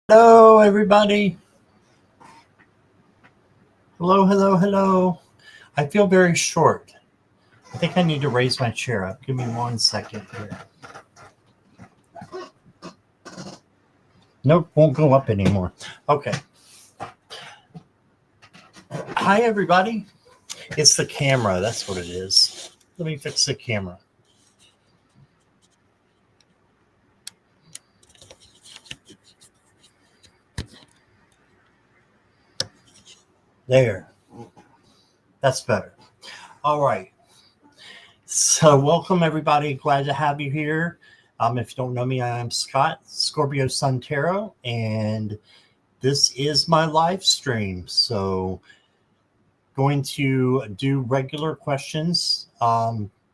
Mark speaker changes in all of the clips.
Speaker 1: Hello, everybody. Hello, hello, hello. I feel very short. I think I need to raise my chair up. Give me 1 second here. Nope, won't go up anymore. Okay. Hi, everybody. It's the camera. That's what it is. Let me fix the camera. There. That's better. All right. So, welcome, everybody. Glad to have you here. If you don't know me, I'm Scott, Scorpio Sun Tarot, and this is my live stream. So, going to do regular questions,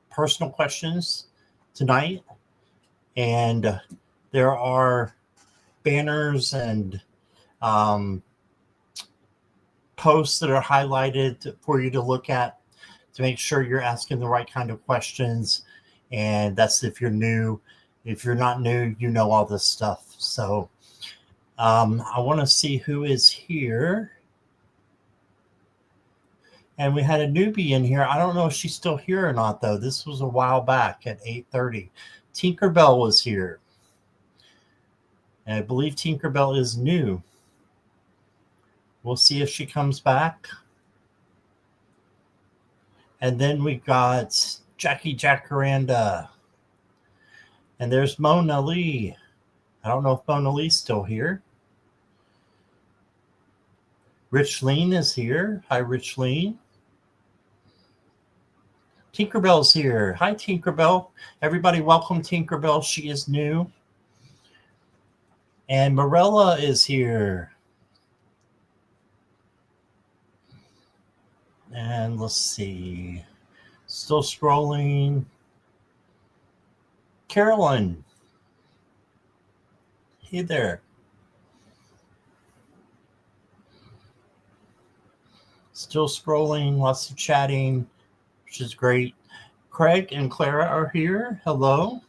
Speaker 1: personal questions tonight. And there are banners and posts that are highlighted for you to look at to make sure you're asking the right kind of questions. And that's if you're new. If you're not new, you know all this stuff. So I want to see who is here. And we had a newbie in here. I don't know if she's still here or not, though. This was a while back at 8:30. Tinkerbell was here. And I believe Tinkerbell is new. We'll see if she comes back. And then we got Jackie Jacaranda. And there's Mona Lee. I don't know if Mona Lee's still here. Rich Lean is here. Hi, Rich Lean. Tinkerbell's here. Hi, Tinkerbell. Everybody welcome Tinkerbell. She is new. And Morella is here. And let's see. Still scrolling. Carolyn. Hey there. Still scrolling. Lots of chatting, which is great. Craig and Clara are here. Hello.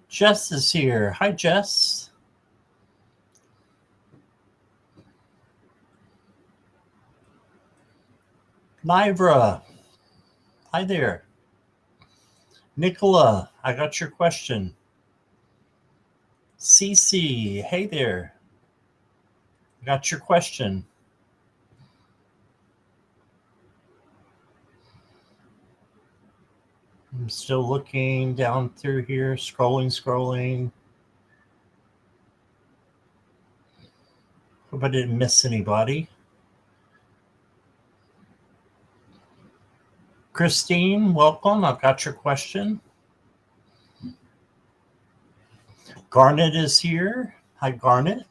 Speaker 1: Jess is here. Hi, Jess. Nivra. Hi there. Nicola, I got your question. Cece, hey there. I got your question. I'm still looking down through here, scrolling. Hope I didn't miss anybody. Christine, welcome. I've got your question. Garnet is here. Hi, Garnet.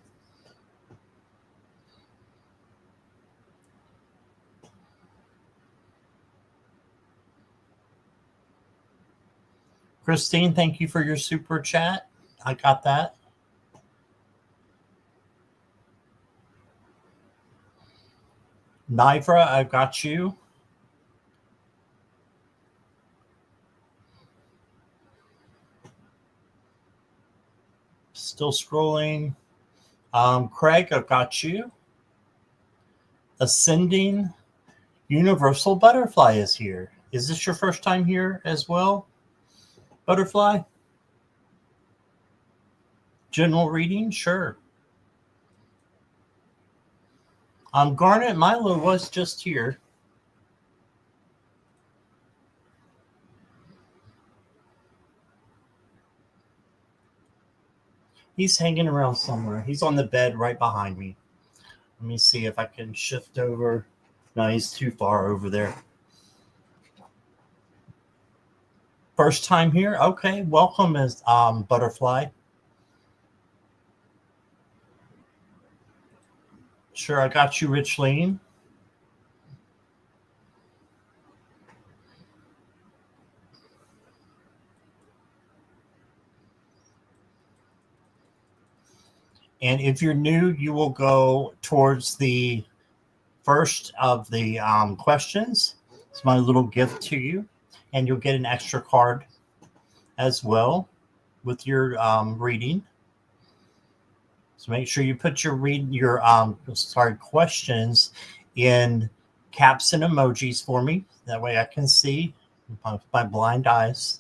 Speaker 1: Christine, thank you for your super chat. I got that. Nivra, I've got you. Still scrolling. Craig, I've got you. Ascending Universal Butterfly is here. Is this your first time here as well, Butterfly? General reading? Sure. Garnet Milo was just here. He's hanging around somewhere. He's on the bed right behind me. Let me see if I can shift over. No, he's too far over there. First time here? Okay, welcome, as Butterfly. Sure, I got you, Rich Lane. And if you're new, you will go towards the first of the questions. It's my little gift to you. And you'll get an extra card as well with your reading. So make sure you put your questions in caps and emojis for me. That way I can see with my blind eyes.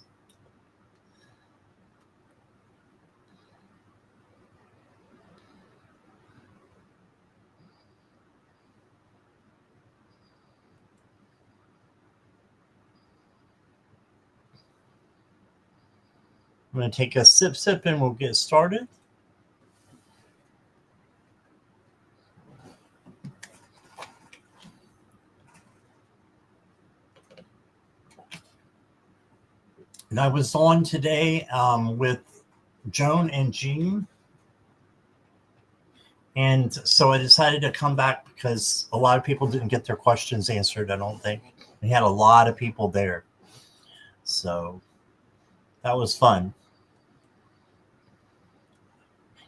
Speaker 1: I'm going to take a sip and we'll get started. And I was on today with Joan and Jean. And so I decided to come back because a lot of people didn't get their questions answered, I don't think. We had a lot of people there. So that was fun.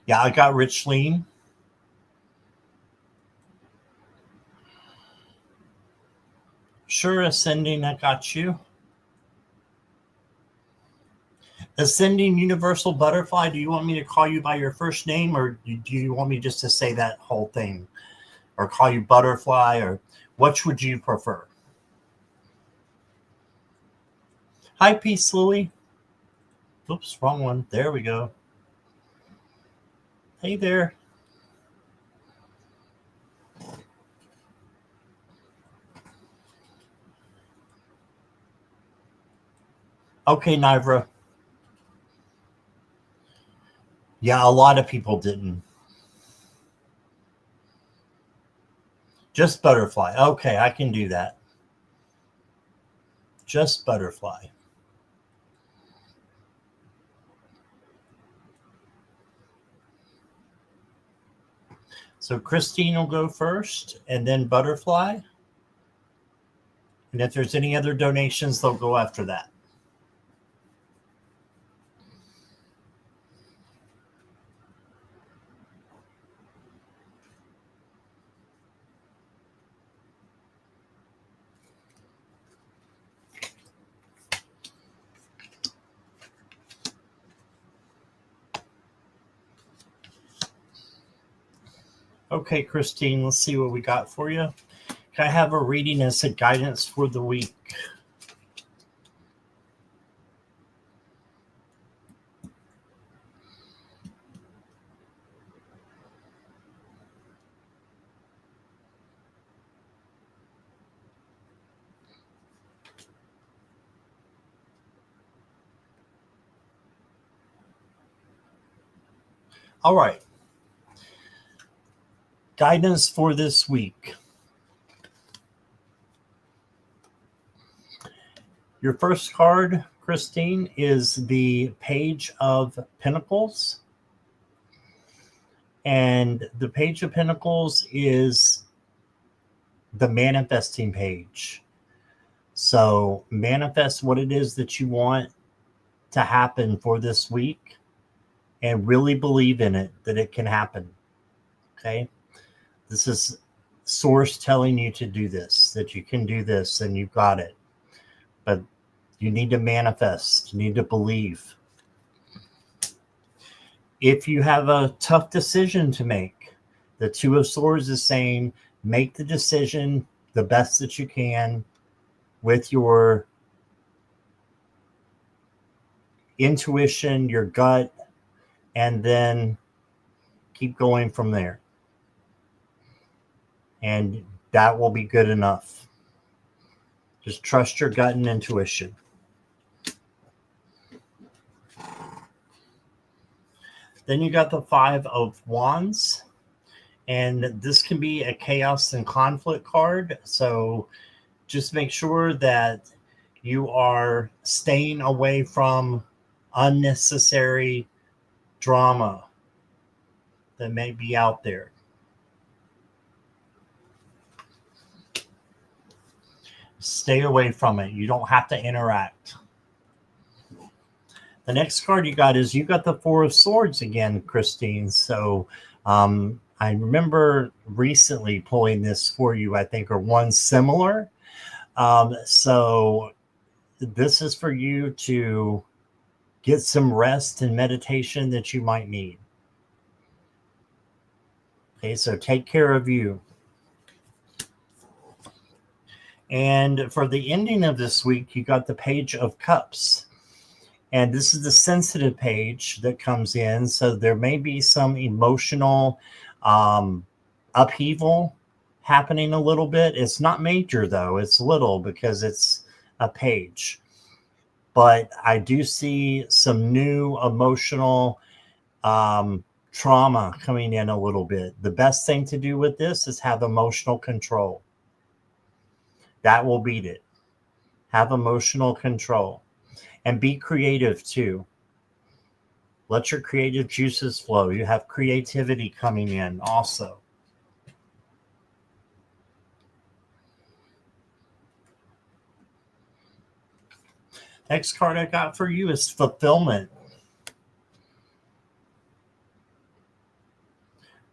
Speaker 1: Yeah, I got Rich Lean. Sure, Ascending, I got you. Ascending Universal Butterfly, do you want me to call you by your first name, or do you want me just to say that whole thing? Or call you Butterfly, or which would you prefer? Hi, Peace Lily. Oops, wrong one. There we go. Hey there. Okay, Nivra. Yeah, a lot of people didn't. Just Butterfly. Okay, I can do that. Just Butterfly. So Christine will go first, and then Butterfly. And if there's any other donations, they'll go after that. Okay, Christine, let's see what we got for you. Can I have a reading as a guidance for the week? All right. Guidance for this week. Your first card, Christine, is the Page of Pentacles. And the Page of Pentacles is the manifesting page. So manifest what it is that you want to happen for this week and really believe in it, that it can happen. Okay? This is Source telling you to do this, that you can do this and you've got it. But you need to manifest. You need to believe. If you have a tough decision to make, the Two of Swords is saying, make the decision the best that you can with your intuition, your gut, and then keep going from there. And that will be good enough. Just trust your gut and intuition. Then you got the Five of Wands. And this can be a chaos and conflict card. So just make sure that you are staying away from unnecessary drama that may be out there. Stay away from it. You don't have to interact. The next card you got is you got the Four of Swords again, Christine. So I remember recently pulling this for you, I think, or one similar. So this is for you to get some rest and meditation that you might need. Okay, so take care of you. And for the ending of this week, you got the Page of Cups. And this is the sensitive page that comes in. So there may be some emotional upheaval happening a little bit. It's not major, though. It's little because it's a page. But I do see some new emotional trauma coming in a little bit. The best thing to do with this is have emotional control. That will beat it. Have emotional control. And be creative too. Let your creative juices flow. You have creativity coming in also. Next card I got for you is fulfillment.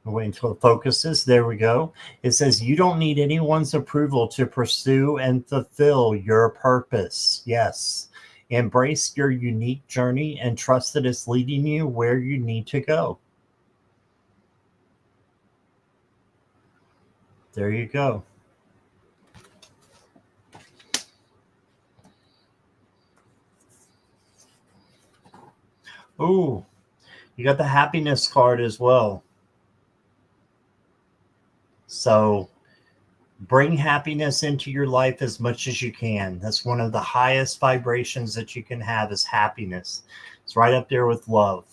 Speaker 1: Wait until it focuses. There we go. It says you don't need anyone's approval to pursue and fulfill your purpose. Yes. Embrace your unique journey and trust that it's leading you where you need to go. There you go. Ooh, you got the happiness card as well. So bring happiness into your life as much as you can. That's one of the highest vibrations that you can have is happiness. It's right up there with love.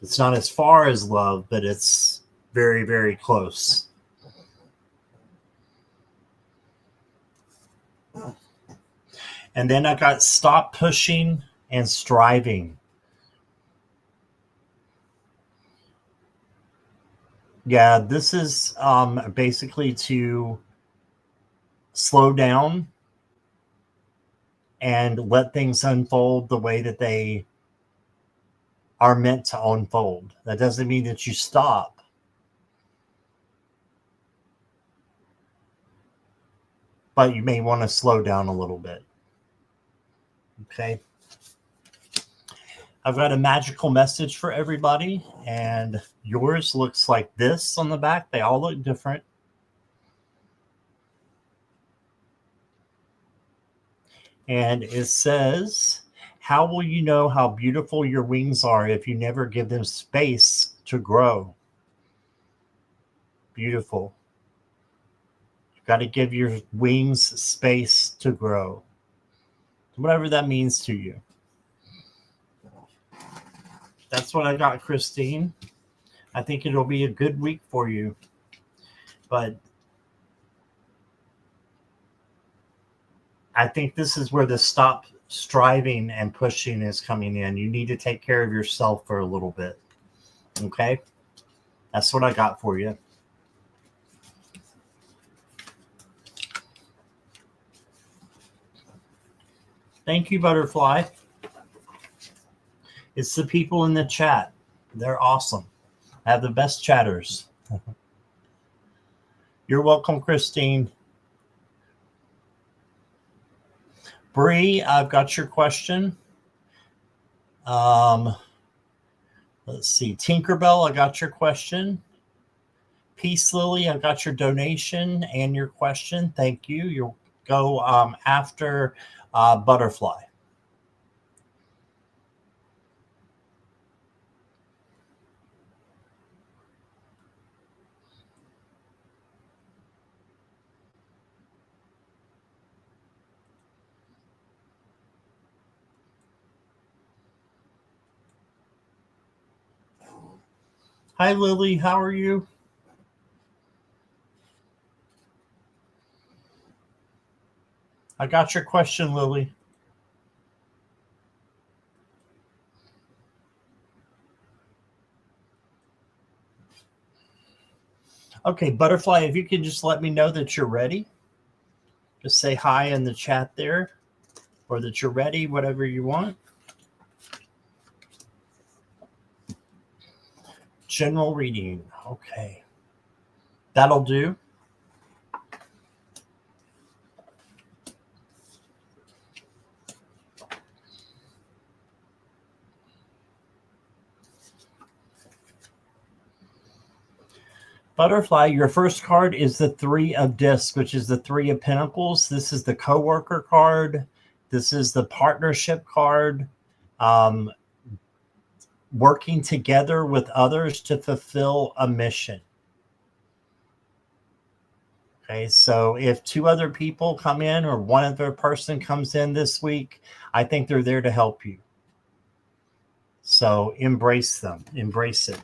Speaker 1: It's not as far as love, but it's very, very close. And then I got stop pushing and striving. Yeah, this is basically to slow down and let things unfold the way that they are meant to unfold. That doesn't mean that you stop. But you may want to slow down a little bit. Okay. I've got a magical message for everybody, and yours looks like this on the back. They all look different. And it says, how will you know how beautiful your wings are if you never give them space to grow? Beautiful. You've got to give your wings space to grow. Whatever that means to you. That's what I got, Christine. I think it'll be a good week for you. But I think this is where the stop striving and pushing is coming in. You need to take care of yourself for a little bit. Okay? That's what I got for you. Thank you, Butterfly. It's the people in the chat. They're awesome. I have the best chatters. You're welcome, Christine. Bree, I've got your question. Let's see. Tinkerbell, I got your question. Peace Lily, I got your donation and your question. Thank you. You'll go after Butterfly. Hi, Lily. How are you? I got your question, Lily. Okay, Butterfly, if you can just let me know that you're ready. Just say hi in the chat there, or that you're ready, whatever you want. General reading. Okay. That'll do. Butterfly, your first card is the Three of Discs, which is the Three of Pentacles. This is the coworker card. This is the partnership card. Working together with others to fulfill a mission. Okay, so if two other people come in or one other person comes in this week, I think they're there to help you. So embrace them, embrace it.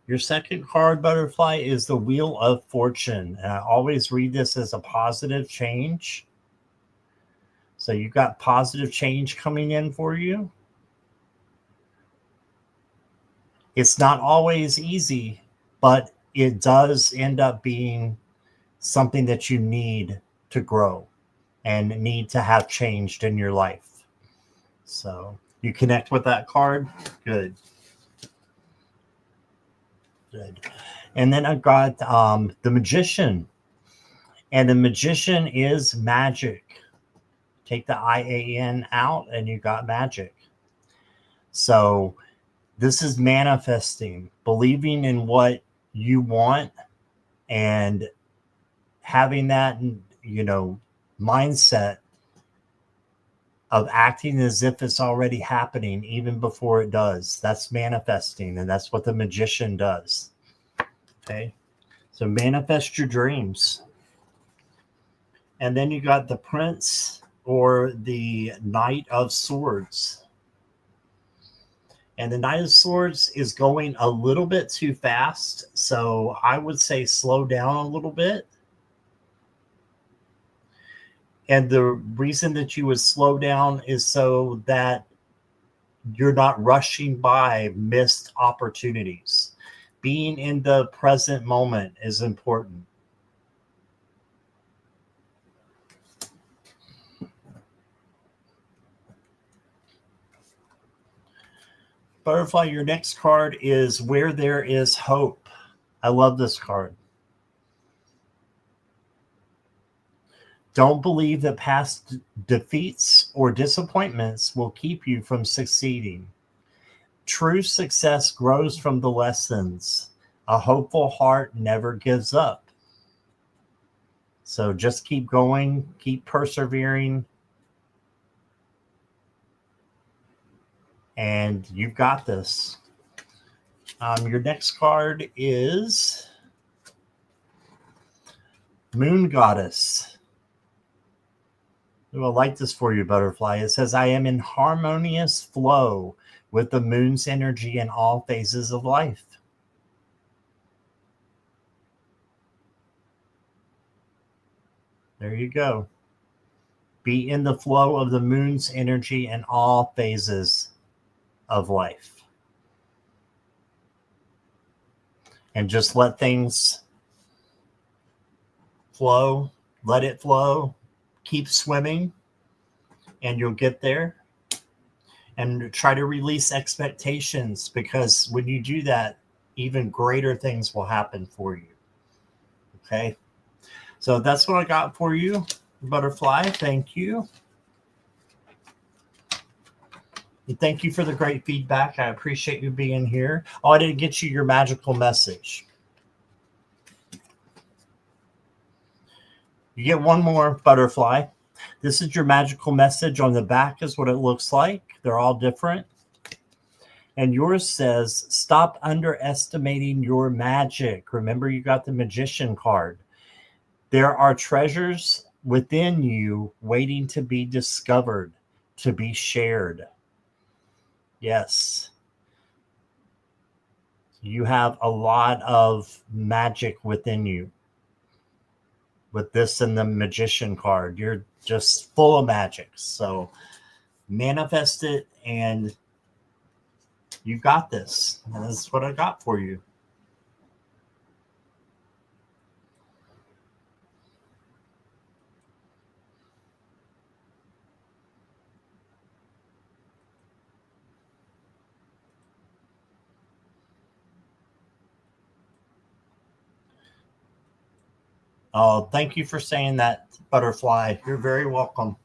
Speaker 1: Your second card, Butterfly, is the Wheel of Fortune. And I always read this as a positive change. So you've got positive change coming in for you. It's not always easy, but it does end up being something that you need to grow and need to have changed in your life. So you connect with that card? Good. Good. And then I've got the Magician. And the Magician is magic. Take the IAN out and you got magic. So this is manifesting, believing in what you want and having that, mindset of acting as if it's already happening even before it does. That's manifesting, and that's what the Magician does. Okay, so manifest your dreams. And then you got the Prince or the Knight of Swords. And the Knight of Swords is going a little bit too fast, so I would say slow down a little bit. And the reason that you would slow down is so that you're not rushing by missed opportunities. Being in the present moment is important. Butterfly, your next card is Where There Is Hope. I love this card. Don't believe that past defeats or disappointments will keep you from succeeding. True success grows from the lessons. A hopeful heart never gives up. So just keep going, keep persevering, and you've got this. Your next card is Moon Goddess. I like this for you, Butterfly. It says, I am in harmonious flow with the moon's energy in all phases of life. There you go. Be in the flow of the moon's energy in all phases of life. And just let things flow. Let it flow. Keep swimming and you'll get there. And try to release expectations, because when you do that, even greater things will happen for you. Okay. So that's what I got for you, Butterfly. Thank you. And thank you for the great feedback. I appreciate you being here. Oh, I didn't get you your magical message. You get one more, Butterfly. This is your magical message. On the back is what it looks like. They're all different. And yours says, stop underestimating your magic. Remember, you got the Magician card. There are treasures within you waiting to be discovered, to be shared. Yes. You have a lot of magic within you. With this and the Magician card, you're just full of magic. So manifest it, and you got this. And that's what I got for you. Oh, thank you for saying that, Butterfly. You're very welcome.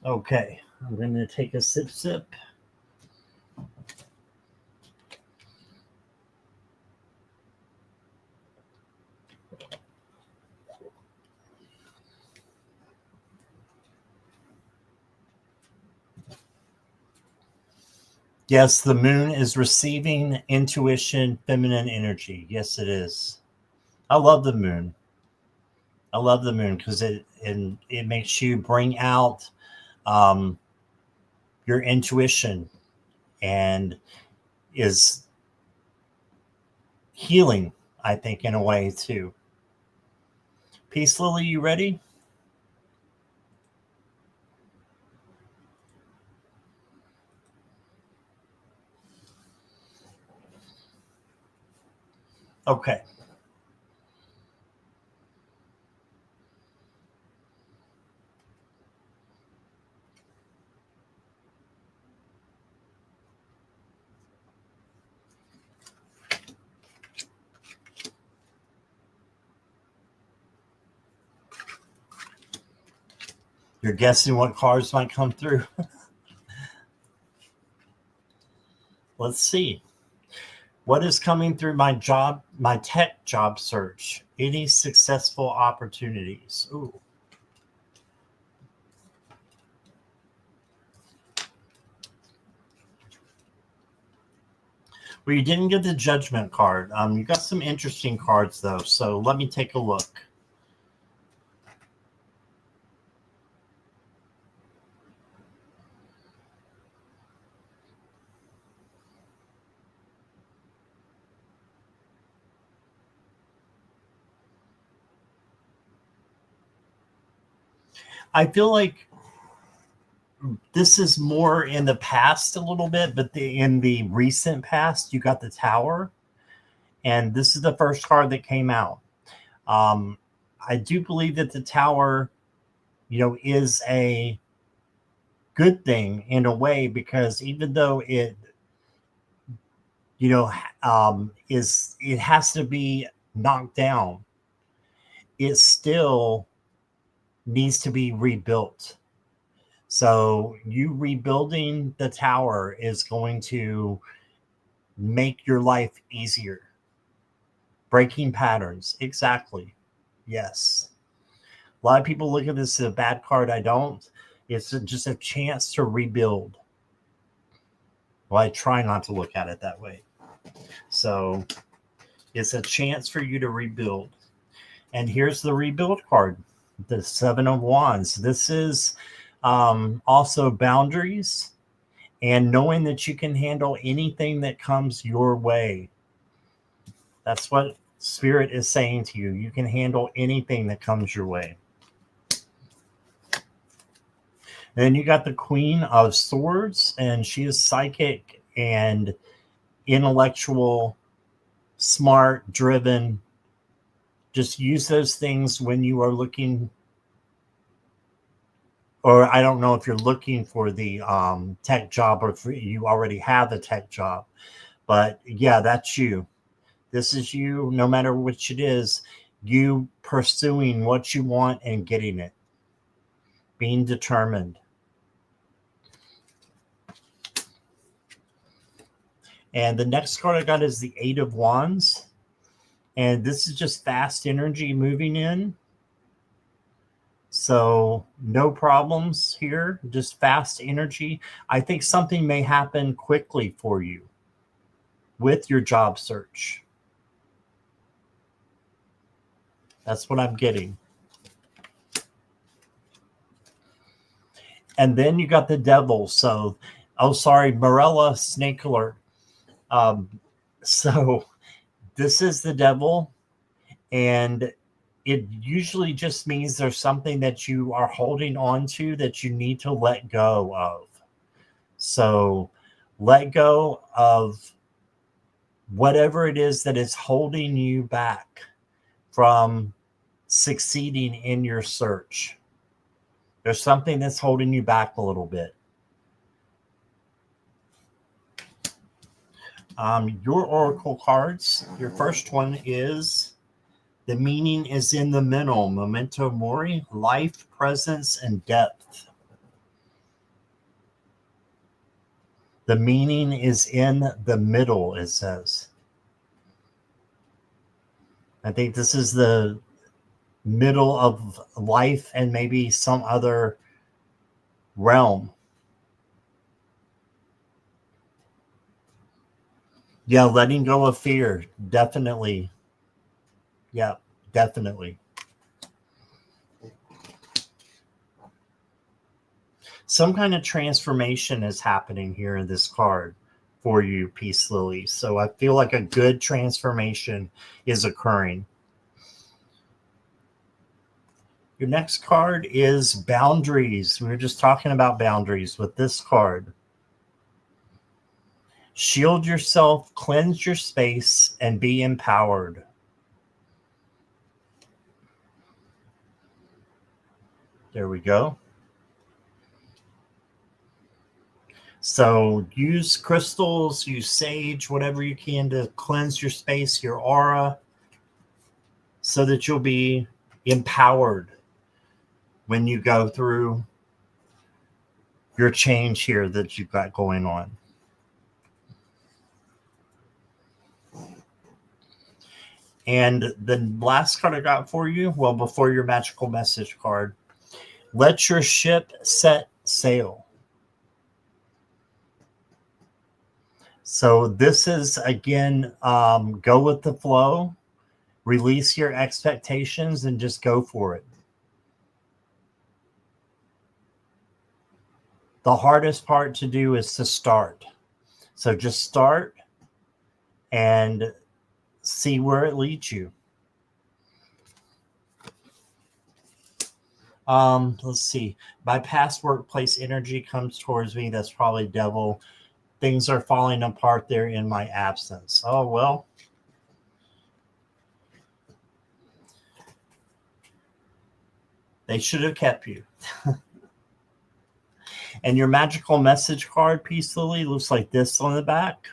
Speaker 1: Okay, I'm going to take a sip. Yes, the moon is receiving intuition, feminine energy. Yes, it is. I love the moon. I love the moon because it makes you bring out um, your intuition and is healing, I think, in a way too. Peace Lily, you ready? Okay. You're guessing what cards might come through. Let's see. What is coming through my tech job search? Any successful opportunities? Ooh. Well, you didn't get the judgment card. You got some interesting cards though, so let me take a look. I feel like this is more in the past a little bit, but in the recent past, you got the Tower, and this is the first card that came out. Um, I do believe that the Tower, is a good thing in a way because even though it, it has to be knocked down, it still needs to be rebuilt. So you rebuilding the tower is going to make your life easier. Breaking patterns. Exactly. Yes. A lot of people look at this as a bad card. I don't. It's just a chance to rebuild. Well, I try not to look at it that way. So it's a chance for you to rebuild. And here's the rebuild card, the Seven of Wands. This is also boundaries and knowing that you can handle anything that comes your way. That's what Spirit is saying to you. You can handle anything that comes your way. And then you got the Queen of Swords, and she is psychic and intellectual, smart, driven. Just use those things when you are looking, or I don't know if you're looking for the tech job or if you already have the tech job. But yeah, that's you. This is you, no matter which it is, you pursuing what you want and getting it, being determined. And the next card I got is the Eight of Wands. And this is just fast energy moving in. So no problems here, just fast energy. I think something may happen quickly for you with your job search. That's what I'm getting. And then you got the Devil. So, oh, sorry, Morella Snake Alert. So this is the Devil, and it usually just means there's something that you are holding on to that you need to let go of. So let go of whatever it is that is holding you back from succeeding in your search. There's something that's holding you back a little bit. Your oracle cards, your first one is the meaning is in the middle, memento mori, life, presence, and depth. The meaning is in the middle, it says. I think this is the middle of life and maybe some other realm. Yeah, letting go of fear. Definitely. Yeah, definitely. Some kind of transformation is happening here in this card for you, Peace Lily. So I feel like a good transformation is occurring. Your next card is boundaries. We were just talking about boundaries with this card. Shield yourself, cleanse your space, and be empowered. There we go. So use crystals, use sage, whatever you can to cleanse your space, your aura, so that you'll be empowered when you go through your change here that you've got going on. And the last card I got for you, well, before your magical message card, let your ship set sail. So this is, again, go with the flow, release your expectations, and just go for it. The hardest part to do is to start. So just start and see where it leads you. Let's see. My past workplace energy comes towards me. That's probably devil. Things are falling apart there in my absence. Oh, well. They should have kept you. And your magical message card, Peace Lily, looks like this on the back.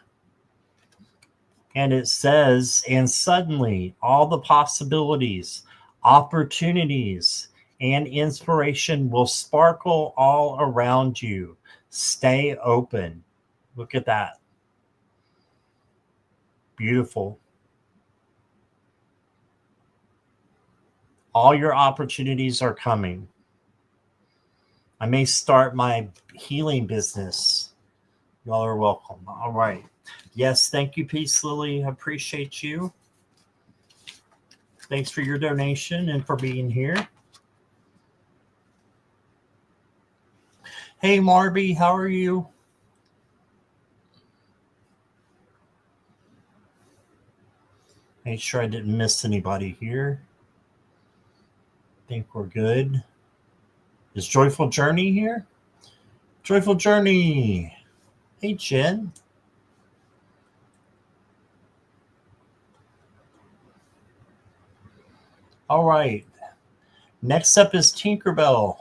Speaker 1: And it says, and suddenly all the possibilities, opportunities, and inspiration will sparkle all around you. Stay open. Look at that. Beautiful. All your opportunities are coming. I may start my healing business. Y'all are welcome. All right. Yes, thank you, Peace Lily. I appreciate you. Thanks for your donation and for being here. Hey, Marby, how are you? Make sure I didn't miss anybody here. I think we're good. Is Joyful Journey here? Joyful Journey. Hey, Jen. All right. Next up is Tinkerbell.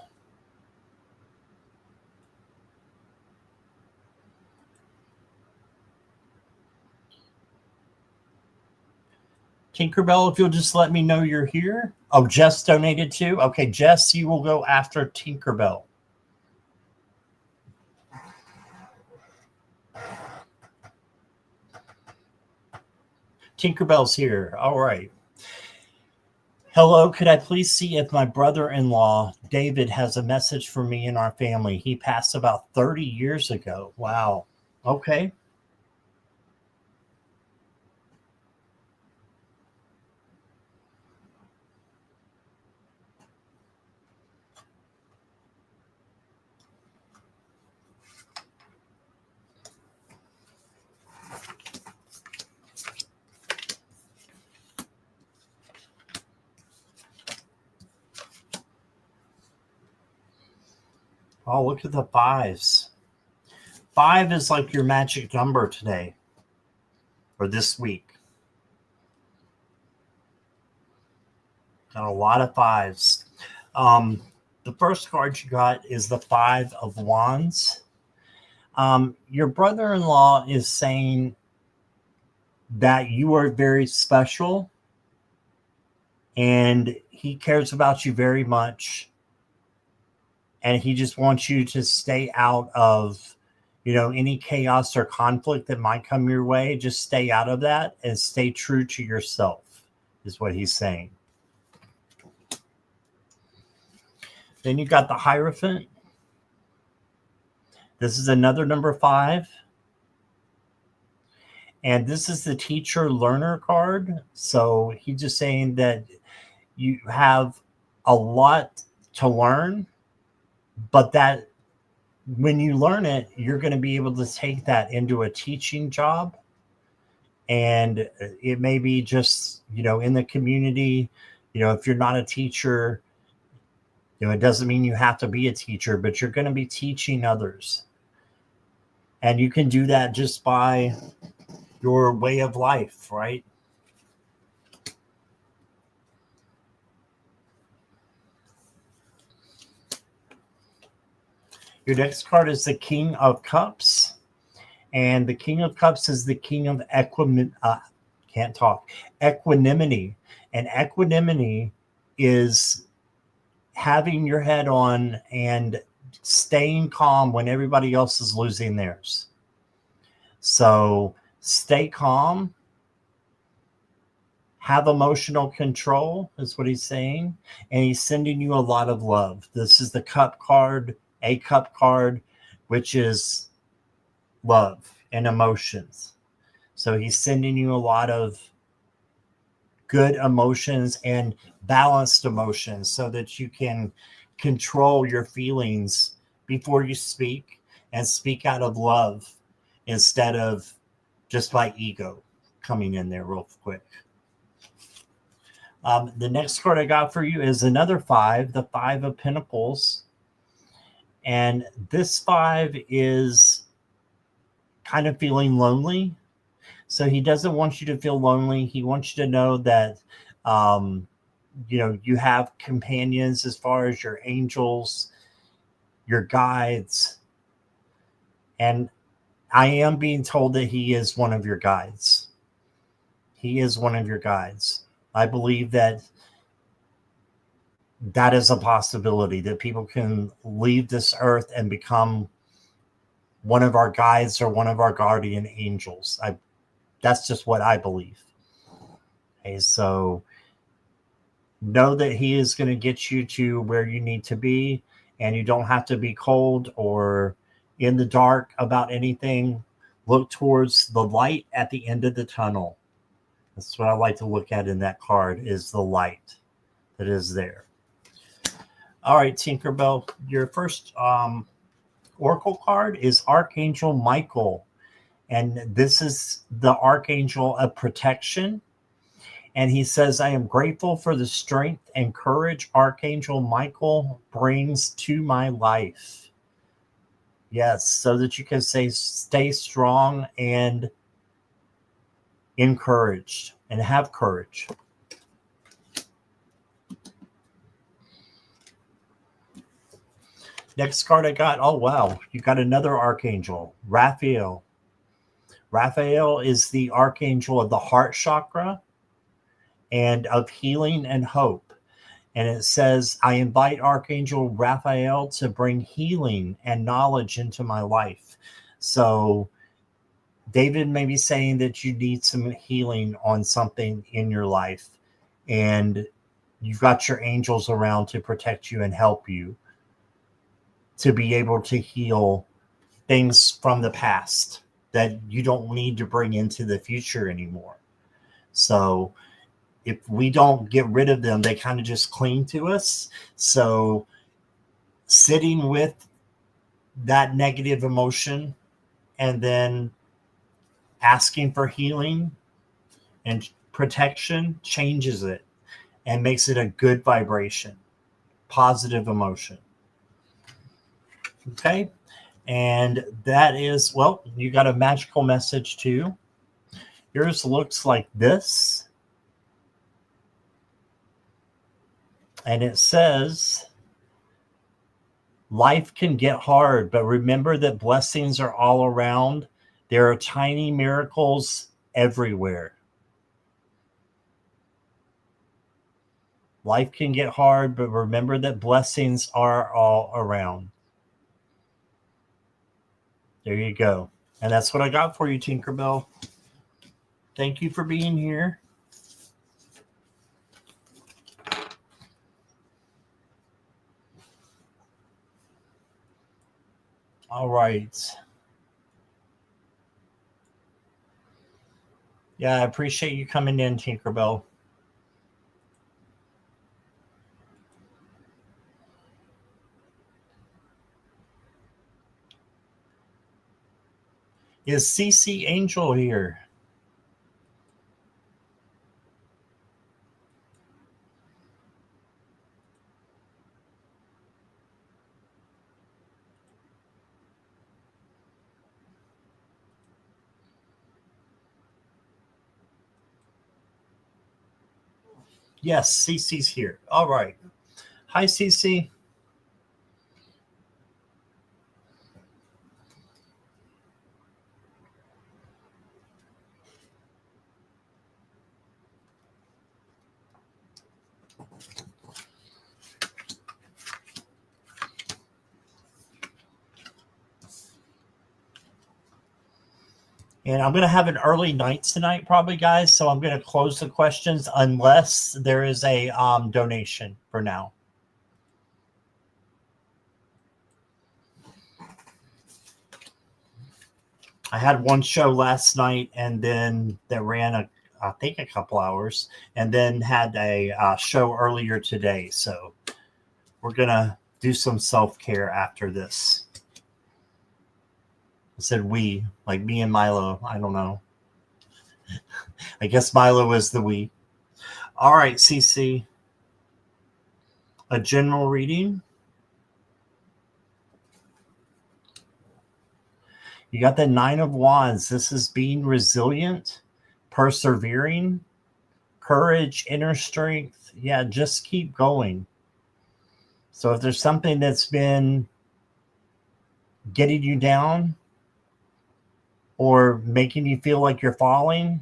Speaker 1: Tinkerbell, if you'll just let me know you're here. Oh, Jess donated too? Okay, Jess, you will go after Tinkerbell. Tinkerbell's here. All right. Hello, could I please see if my brother-in-law, David, has a message for me and our family? He passed about 30 years ago. Wow. Okay. Oh, look at the fives. 5 is like your magic number today or this week. Got a lot of fives. The first card you got is the 5 of Wands. Your brother-in-law is saying that you are very special and he cares about you very much. And he just wants you to stay out of, any chaos or conflict that might come your way. Just stay out of that and stay true to yourself, is what he's saying. Then you got the Hierophant. This is another number 5. And this is the teacher learner card. So he's just saying that you have a lot to learn, but that when you learn it, you're going to be able to take that into a teaching job. And it may be just, in the community, if you're not a teacher, it doesn't mean you have to be a teacher, but you're going to be teaching others. And you can do that just by your way of life, right? Your next card is the King of Cups. And the King of Cups is the King of equanimity. And equanimity is having your head on and staying calm when everybody else is losing theirs. So stay calm, have emotional control is what he's saying. And he's sending you a lot of love. This is the cup card, a cup card, which is love and emotions. So he's sending you a lot of good emotions and balanced emotions so that you can control your feelings before you speak and speak out of love instead of just by ego coming in there real quick. The next card I got for you is another 5, the 5 of Pentacles. And this 5 is kind of feeling lonely. So he doesn't want you to feel lonely. He wants you to know that, you have companions as far as your angels, your guides. And I am being told that he is one of your guides. He is one of your guides. I believe that is a possibility, that people can leave this earth and become one of our guides or one of our guardian angels. That's just what I believe. Okay, so know that he is going to get you to where you need to be, and you don't have to be cold or in the dark about anything. Look towards the light at the end of the tunnel. That's what I like to look at in that card, is the light that is there. All right, Tinkerbell, your first oracle card is Archangel Michael. And this is the Archangel of protection. And he says, I am grateful for the strength and courage Archangel Michael brings to my life. Yes, so that you can stay strong and encouraged and have courage. Next card I got, oh wow, you got another Archangel, Raphael. Raphael is the Archangel of the heart chakra and of healing and hope. And it says, I invite Archangel Raphael to bring healing and knowledge into my life. So David may be saying that you need some healing on something in your life. And you've got your angels around to protect you and help you to be able to heal things from the past that you don't need to bring into the future anymore. So if we don't get rid of them, they kind of just cling to us. So sitting with that negative emotion and then asking for healing and protection changes it and makes it a good vibration, positive emotion. Okay. And that is, well, you got a magical message too. Yours looks like this. And it says, life can get hard, but remember that blessings are all around. There are tiny miracles everywhere. Life can get hard, but remember that blessings are all around. There you go. And that's what I got for you, Tinkerbell. Thank you for being here. All right. Yeah, I appreciate you coming in, Tinkerbell. Is CC Angel here? Yes, CC's here. All right. Hi, CC. And I'm going to have an early night tonight, probably, guys. So I'm going to close the questions unless there is a donation for now. I had one show last night, and then that ran I think a couple hours, and then had a show earlier today. So we're gonna do some self care after this. I said we, like me and Milo. I don't know. I guess Milo is the we. All right, CC. A general reading. You got the Nine of Wands. This is being resilient, persevering, courage, inner strength. Yeah, just keep going. So if there's something that's been getting you down or making you feel like you're falling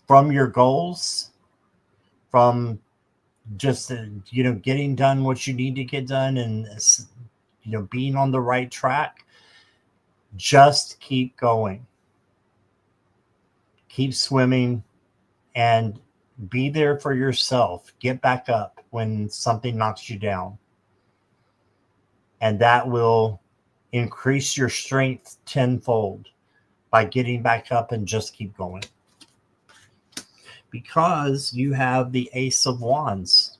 Speaker 1: from your goals, from just getting done what you need to get done, and being on the right track, just keep going, keep swimming, and be there for yourself. Get back up when something knocks you down, and that will increase your strength tenfold by getting back up and just keep going. Because you have the Ace of Wands.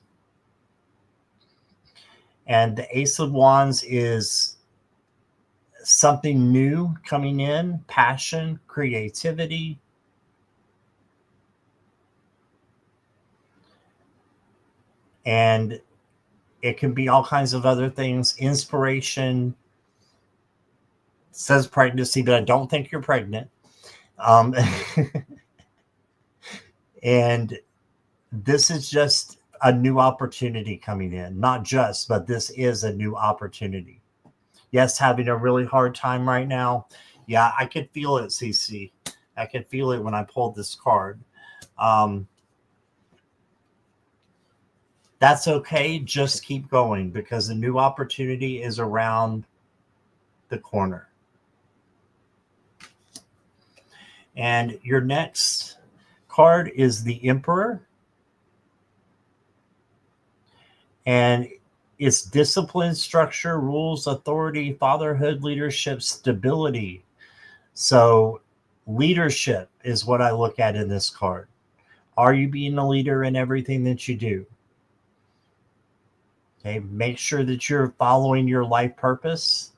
Speaker 1: And the Ace of Wands is something new coming in, passion, creativity. And it can be all kinds of other things, inspiration. It says pregnancy, but I don't think you're pregnant. And this is just a new opportunity coming in. Not just, but this is a new opportunity. Yes, having a really hard time right now. Yeah, I could feel it, CC. I could feel it when I pulled this card. That's okay. Just keep going because the new opportunity is around the corner. And your next card is the Emperor. And it's discipline, structure, rules, authority, fatherhood, leadership, stability. So leadership is what I look at in this card. Are you being a leader in everything that you do? Okay, make sure that you're following your life purpose.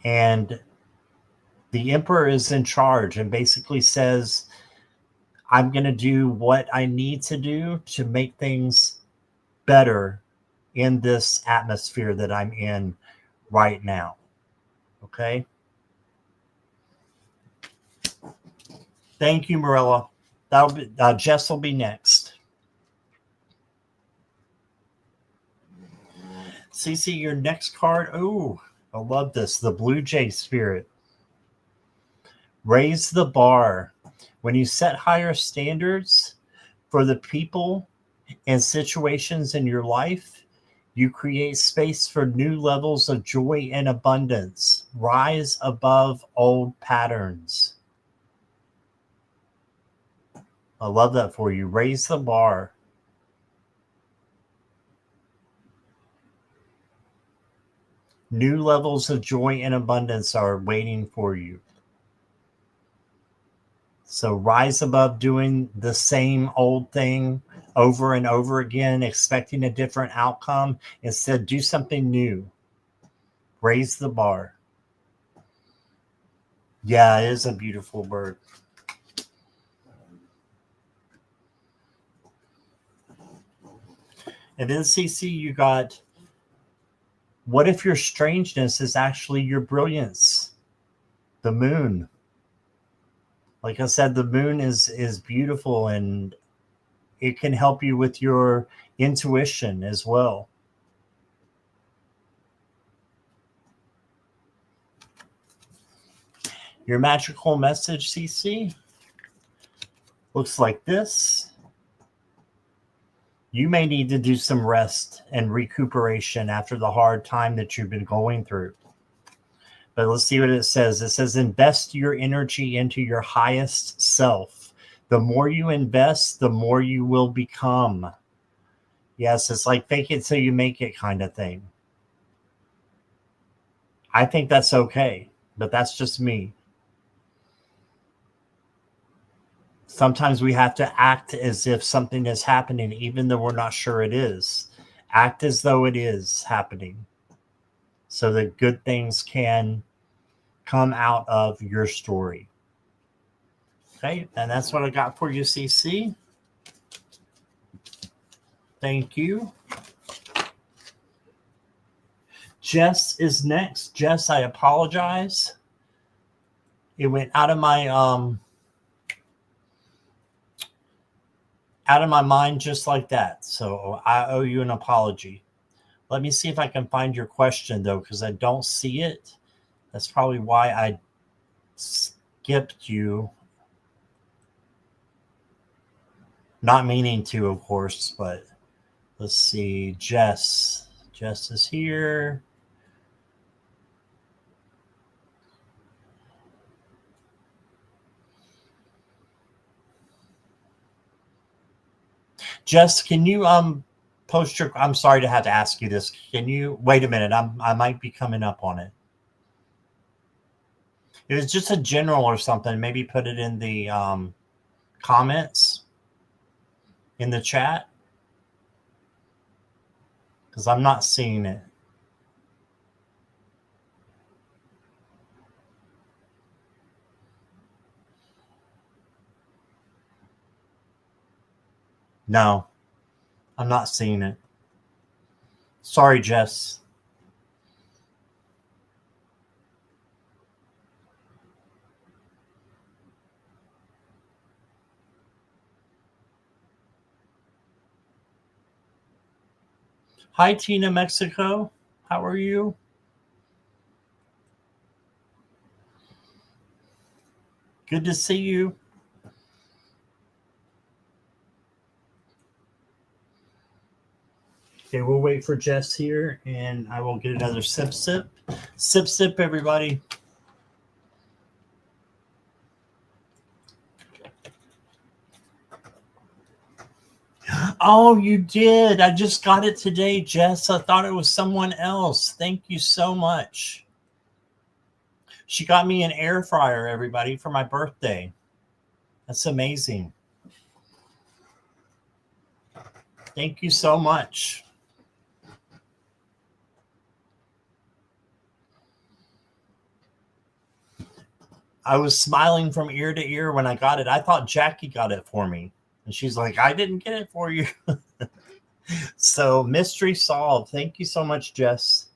Speaker 1: And the Emperor is in charge and basically says, I'm going to do what I need to do to make things better in this atmosphere that I'm in right now. Okay. Thank you, Marilla. That'll be Jess will be next. CC, your next card. Oh, I love this. The Blue Jay Spirit. Raise the bar. When you set higher standards for the people and situations in your life, you create space for new levels of joy and abundance. Rise above old patterns. I love that for you. Raise the bar. New levels of joy and abundance are waiting for you. So rise above doing the same old thing over and over again, expecting a different outcome. Instead, do something new. Raise the bar. Yeah, it is a beautiful bird. And then CC, you got, what if your strangeness is actually your brilliance? The moon. Like I said, the moon is beautiful, and it can help you with your intuition as well. Your magical message, CC, looks like this. You may need to do some rest and recuperation after the hard time that you've been going through. But let's see what it says. It says, invest your energy into your highest self. The more you invest, the more you will become. Yes, it's like fake it till you make it kind of thing. I think that's okay, but that's just me. Sometimes we have to act as if something is happening, even though we're not sure it is. Act as though it is happening, so that good things can come out of your story. Okay, and that's what I got for you, CC. Thank you. Jess is next. Jess, I apologize. It went out of my mind just like that. So I owe you an apology. Let me see if I can find your question, though, because I don't see it. That's probably why I skipped you. Not meaning to, of course, but let's see. Jess. Jess is here. Jess, can you post your, I'm sorry to have to ask you this. Can you wait a minute? I might be coming up on it. It was just a general or something. Maybe put it in the comments in the chat, because I'm not seeing it. No, I'm not seeing it. Sorry, Jess. Hi, Tina, Mexico. How are you? Good to see you. Okay, we'll wait for Jess here, and I will get another sip. Sip, everybody. Oh, you did. I just got it today, Jess. I thought it was someone else. Thank you so much. She got me an air fryer, everybody, for my birthday. That's amazing. Thank you so much. I was smiling from ear to ear when I got it. I thought Jackie got it for me. And she's like, I didn't get it for you. So mystery solved. Thank you so much, Jess.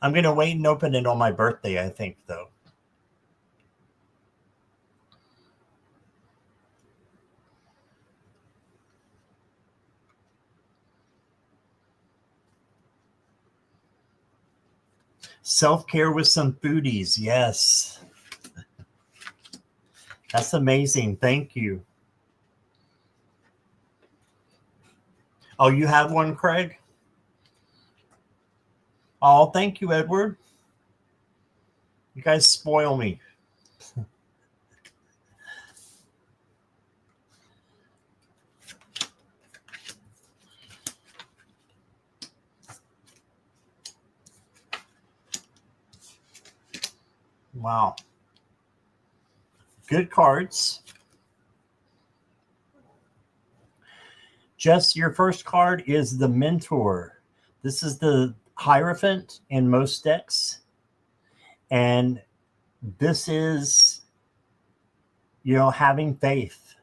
Speaker 1: I'm going to wait and open it on my birthday, I think, though. Self-care with some foodies. Yes. That's amazing. Thank you. Oh, you have one, Craig? Oh, thank you, Edward. You guys spoil me. Wow. Good cards. Jess, your first card is the Mentor. This is the Hierophant in most decks. And this is, having faith.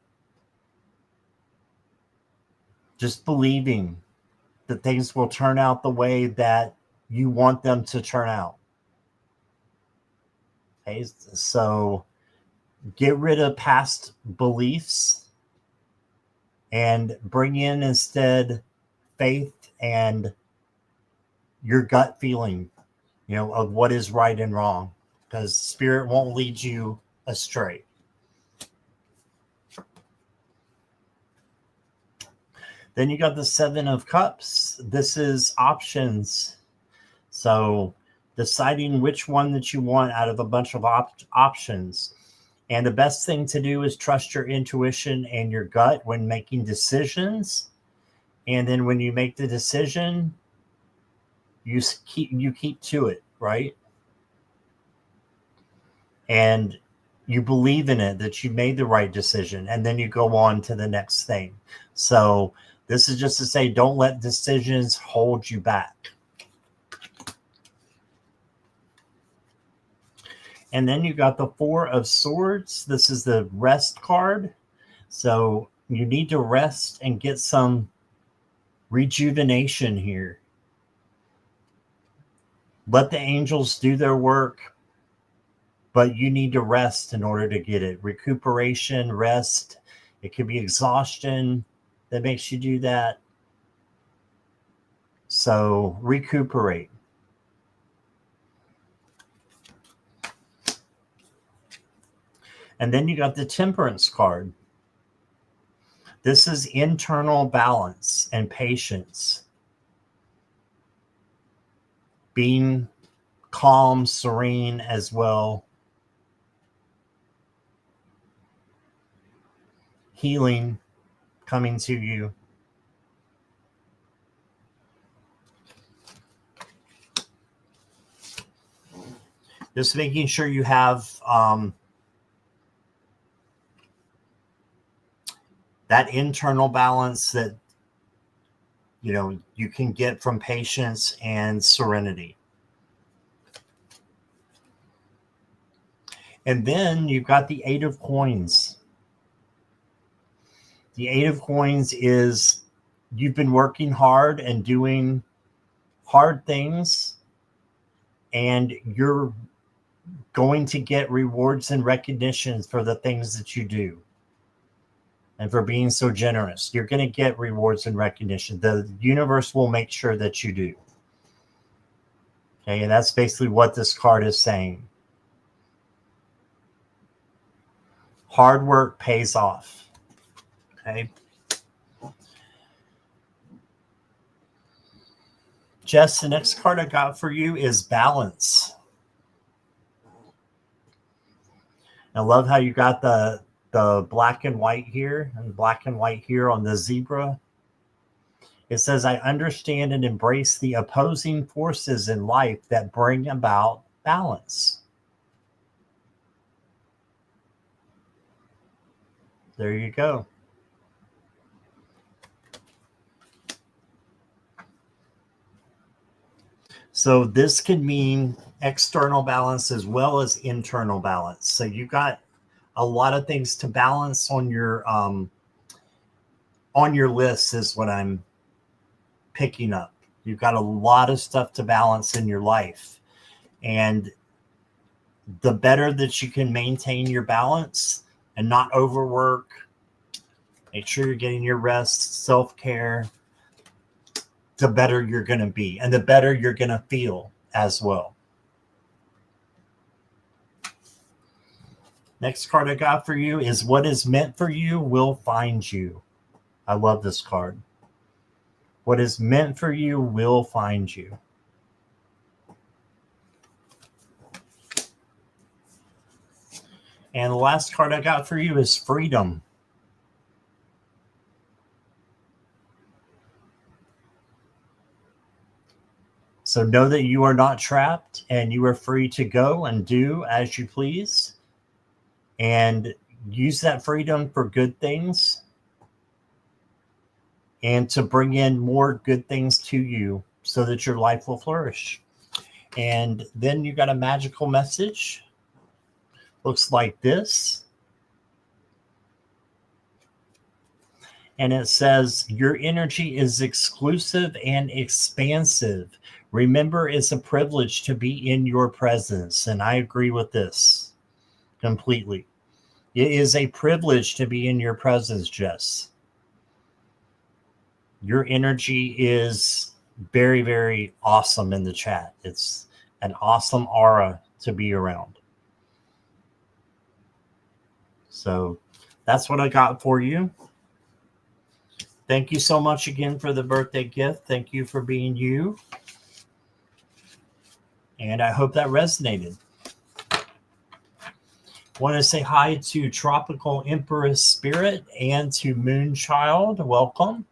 Speaker 1: Just believing that things will turn out the way that you want them to turn out. Okay, so get rid of past beliefs and bring in instead faith and your gut feeling, of what is right and wrong, because spirit won't lead you astray. Then you got the Seven of Cups. This is options. So deciding which one that you want out of a bunch of options. And the best thing to do is trust your intuition and your gut when making decisions. And then when you make the decision, you keep to it, right? And you believe in it, that you made the right decision, and then you go on to the next thing. So this is just to say, don't let decisions hold you back. And then you got the Four of Swords. This is the rest card. So you need to rest and get some rejuvenation here. Let the angels do their work, but you need to rest in order to get it. Recuperation, rest. It could be exhaustion that makes you do that. So recuperate. And then you got the Temperance card. This is internal balance and patience. Being calm, serene as well. Healing coming to you. Just making sure you have that internal balance that you can get from patience and serenity. And then you've got the Eight of Coins. The Eight of Coins is you've been working hard and doing hard things, and you're going to get rewards and recognitions for the things that you do. And for being so generous, you're going to get rewards and recognition. The universe will make sure that you do. Okay, and that's basically what this card is saying. Hard work pays off. Okay. Jess, the next card I got for you is Balance. I love how you got the black and white here and black and white here on the zebra. It says, I understand and embrace the opposing forces in life that bring about balance. There you go. So this can mean external balance as well as internal balance. So you got a lot of things to balance on your list is what I'm picking up. You've got a lot of stuff to balance in your life. And the better that you can maintain your balance and not overwork, make sure you're getting your rest, self-care, the better you're going to be and the better you're going to feel as well. Next card I got for you is what is meant for you will find you. I love this card. What is meant for you will find you. And the last card I got for you is Freedom. So know that you are not trapped and you are free to go and do as you please. And use that freedom for good things and to bring in more good things to you so that your life will flourish. And then you got a magical message. Looks like this. And it says, your energy is exclusive and expansive. Remember, it's a privilege to be in your presence. And I agree with this completely. It is a privilege to be in your presence, Jess. Your energy is very, very awesome in the chat. It's an awesome aura to be around. So that's what I got for you. Thank you so much again for the birthday gift. Thank you for being you. And I hope that resonated. Want to say hi to Tropical Empress Spirit and to Moonchild. Welcome.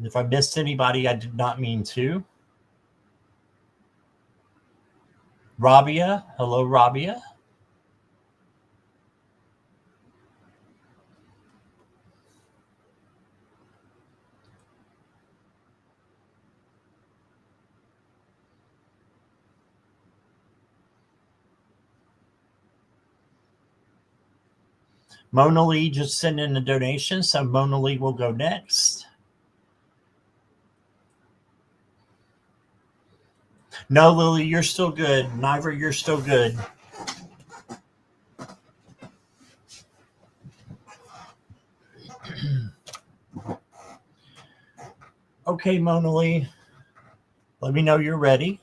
Speaker 1: If I missed anybody, I did not mean to. Rabia. Hello, Rabia. Mona Lee just sent in a donation, so Mona Lee will go next. No, Lily, you're still good. Niver, you're still good. Okay, Mona Lee. Let me know you're ready.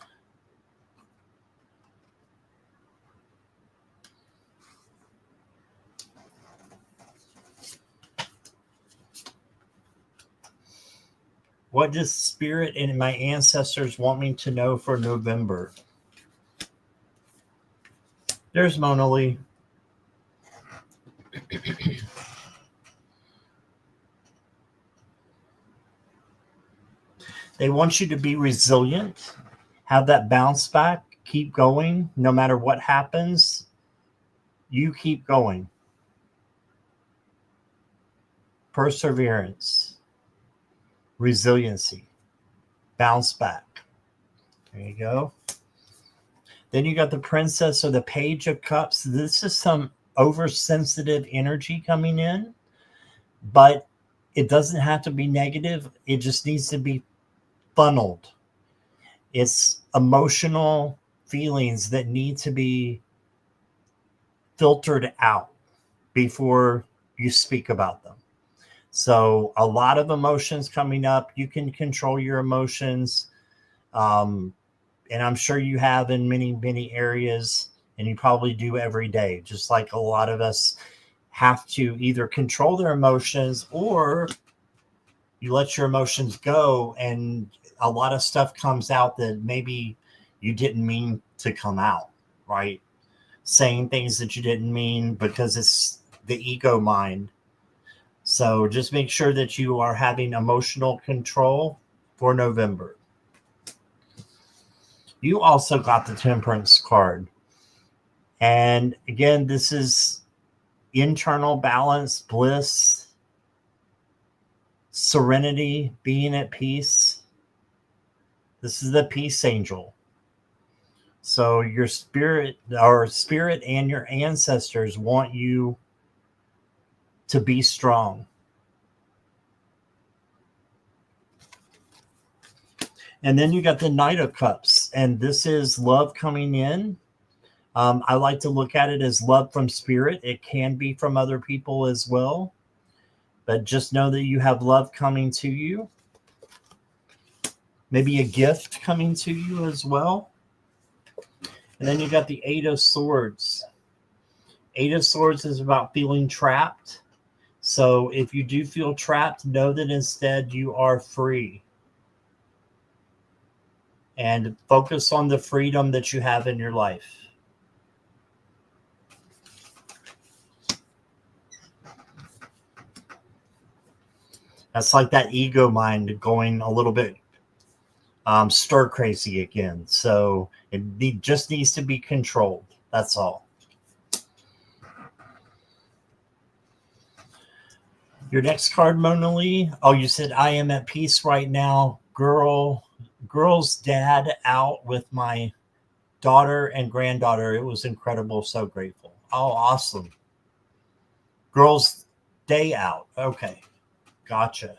Speaker 1: What does Spirit and my ancestors want me to know for November? There's Mona Lee. They want you to be resilient, have that bounce back, keep going. No matter what happens, you keep going. Perseverance, resiliency, bounce back. There you go. Then you got the Princess or the Page of Cups. This is some oversensitive energy coming in, but it doesn't have to be negative. It just needs to be funneled. It's emotional feelings that need to be filtered out before you speak about them. So a lot of emotions coming up. You can control your emotions. And I'm sure you have in many, many areas, and you probably do every day, just like a lot of us have to either control their emotions or you let your emotions go, and a lot of stuff comes out that maybe you didn't mean to come out, right? Saying things that you didn't mean because it's the ego mind. So just make sure that you are having emotional control for November. You also got the Temperance card. And again, this is internal balance, bliss, serenity, being at peace. This is the peace angel. So your spirit and your ancestors want you to be strong. And then you got the Knight of Cups, and this is love coming in. I like to look at it as love from spirit. It can be from other people as well, but just know that you have love coming to you. Maybe a gift coming to you as well. And then you got the Eight of Swords. Eight of Swords is about feeling trapped. So if you do feel trapped, know that instead you are free. And focus on the freedom that you have in your life. That's like that ego mind going a little bit stir crazy again. So just needs to be controlled. That's all. Your next card, Mona Lee. Oh, you said I am at peace right now. Girl's dad out with my daughter and granddaughter. It was incredible. So grateful. Oh, awesome. Girl's day out. Okay. Gotcha.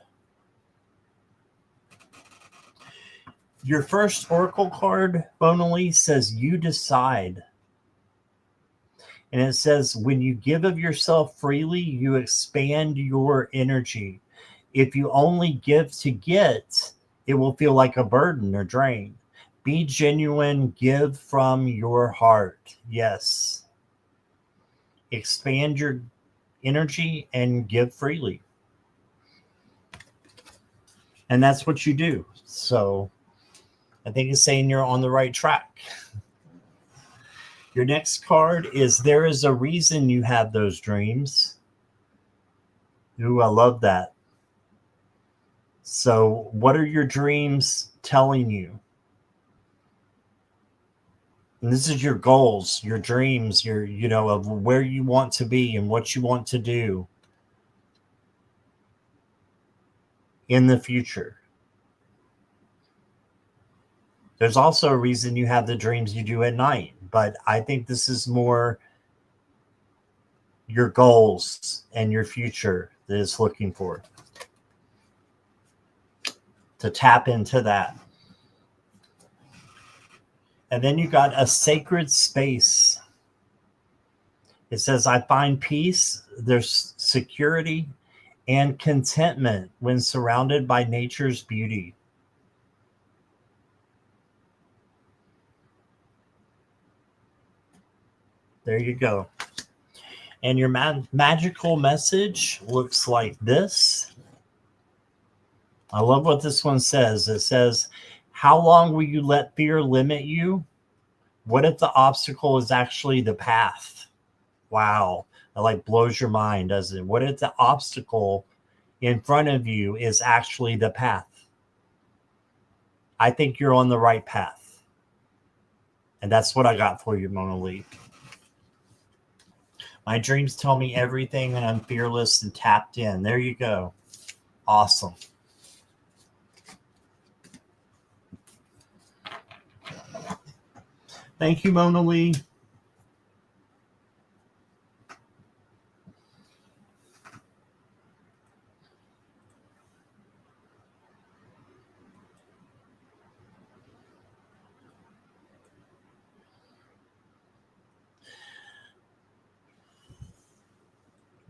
Speaker 1: Your first oracle card, Mona Lee, says you decide. And it says, when you give of yourself freely, you expand your energy. If you only give to get, it will feel like a burden or drain. Be genuine, give from your heart. Yes. Expand your energy and give freely. And that's what you do. So I think it's saying you're on the right track. Your next card is there is a reason you have those dreams. Ooh, I love that. So what are your dreams telling you? And this is your goals, your dreams, your, of where you want to be and what you want to do in the future. There's also a reason you have the dreams you do at night, but I think this is more your goals and your future that is looking for. To tap into that. And then you got a sacred space. It says, I find peace, there's security and contentment when surrounded by nature's beauty. There you go. And your magical message looks like this. I love what this one says. It says, how long will you let fear limit you? What if the obstacle is actually the path? Wow. It like blows your mind, doesn't it? What if the obstacle in front of you is actually the path? I think you're on the right path. And that's what I got for you, Mona Lee. My dreams tell me everything and I'm fearless and tapped in. There you go. Awesome. Thank you, Mona Lee.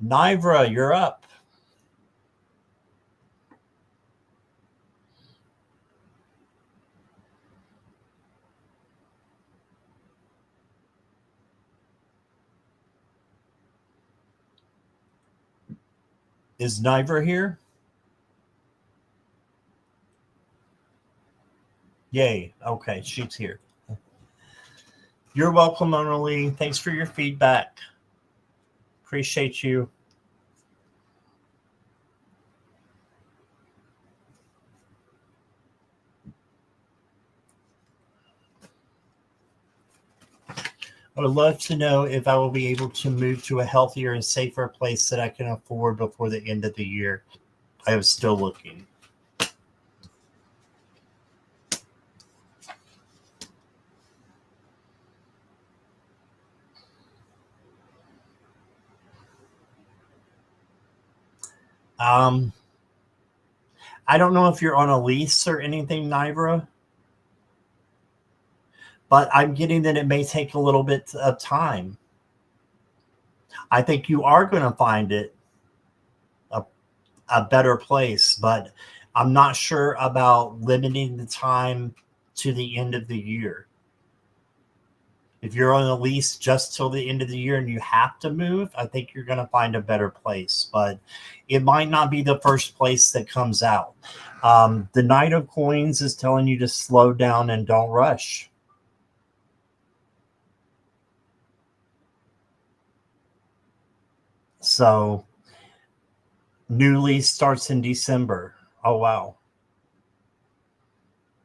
Speaker 1: Nivra, you're up. Is Nivra here? Yay. Okay, she's here. You're welcome, Mona Lee. Thanks for your feedback. Appreciate you. I would love to know if I will be able to move to a healthier and safer place that I can afford before the end of the year. I am still looking. I don't know if you're on a lease or anything, Nivra, but I'm getting that it may take a little bit of time. I think you are going to find it a better place, but I'm not sure about limiting the time to the end of the year. If you're on a lease just till the end of the year and you have to move, I think you're going to find a better place, but it might not be the first place that comes out. The Knight of Coins is telling you to slow down and don't rush. So New lease starts in December. Oh, wow.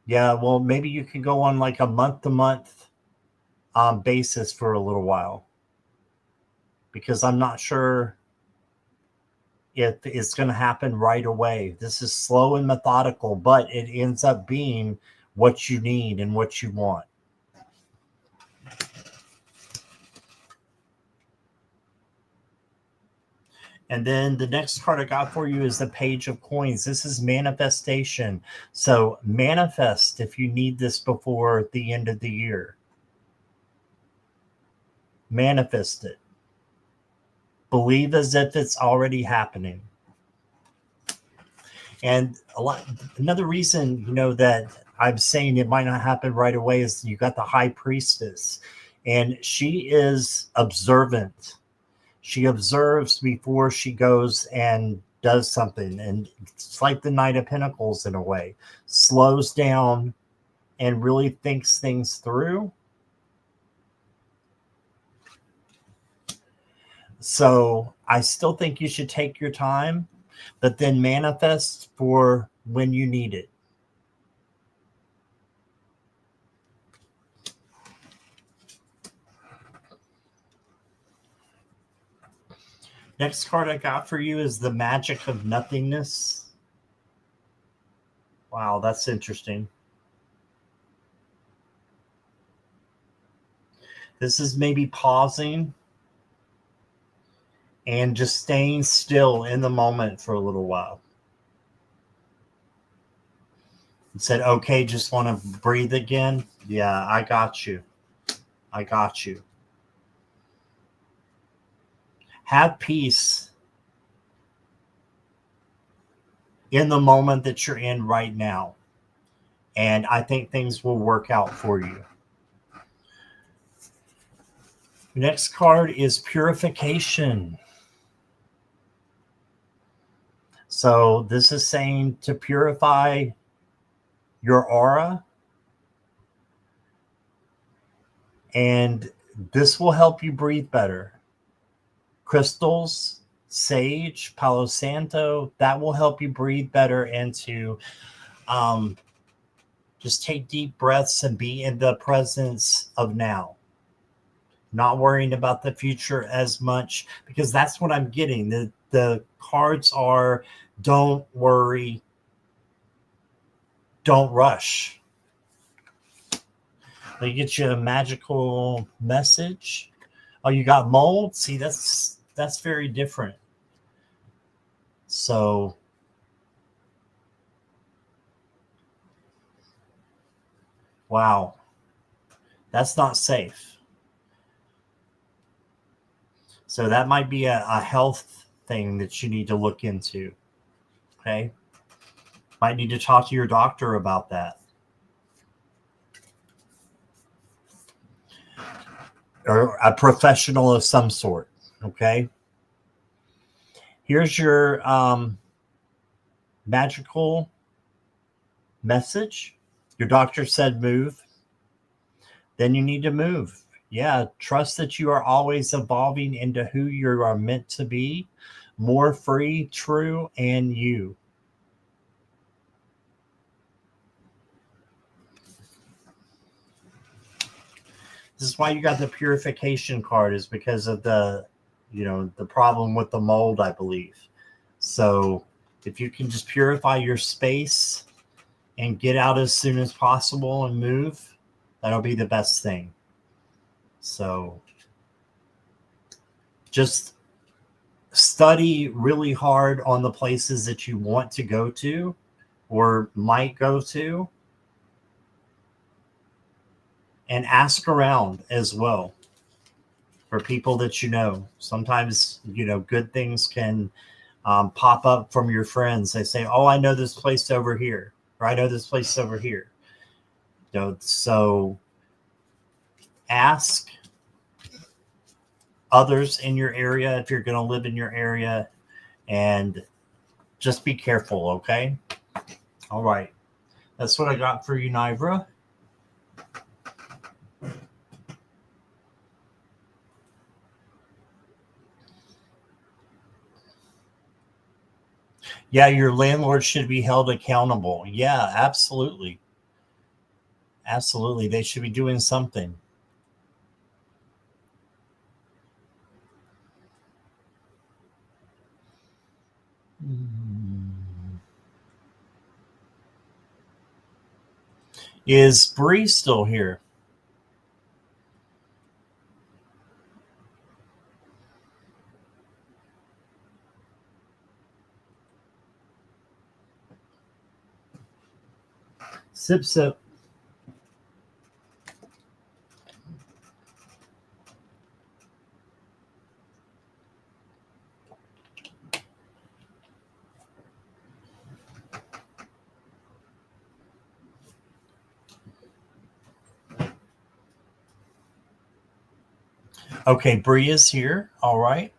Speaker 1: Yeah, well, maybe you can go on like a month-to-month basis for a little while, because I'm not sure if it's going to happen right away. This is slow and methodical, but it ends up being what you need and what you want. And then the next card I got for you is the Page of Coins. This is manifestation. So manifest if you need this before the end of the year. Manifest it. Believe as if it's already happening. And another reason, that I'm saying it might not happen right away is you got the High Priestess, and she is observant. She observes before she goes and does something. And it's like the Knight of Pentacles in a way. Slows down and really thinks things through. So I still think you should take your time, but then manifest for when you need it. Next card I got for you is the Magic of Nothingness. Wow, that's interesting. This is maybe pausing and just staying still in the moment for a little while. It said, okay, just want to breathe again. Yeah, I got you. I got you. Have peace in the moment that you're in right now. And I think things will work out for you. Next card is Purification. So this is saying to purify your aura. And this will help you breathe better. Crystals, sage, Palo Santo, that will help you breathe better and to just take deep breaths and be in the presence of now. Not worrying about the future as much, because that's what I'm getting. The cards are don't worry, don't rush. They get you a magical message. Oh, you got mold? See, that's very different. So wow, that's not safe. So that might be a health thing that you need to look into. Okay. Might need to talk to your doctor about that. Or a professional of some sort. Okay. Here's your magical message. Your doctor said move. Then you need to move. Yeah, trust that you are always evolving into who you are meant to be, more free, true, and you. This is why you got the purification card, is because of the problem with the mold, I believe. So if you can just purify your space and get out as soon as possible and move, that'll be the best thing. So just study really hard on the places that you want to go to or might go to, and ask around as well for people that you know. Sometimes, good things can pop up from your friends. They say, oh, I know this place over here, or I know this place over here. So ask others in your area if you're going to live in your area, and just be careful, okay? All right. That's what I got for you, Nivra. Yeah, your landlord should be held accountable. Yeah, absolutely. Absolutely. They should be doing something. Is Bree still here? Sip, sip. Okay, Bree is here. All right.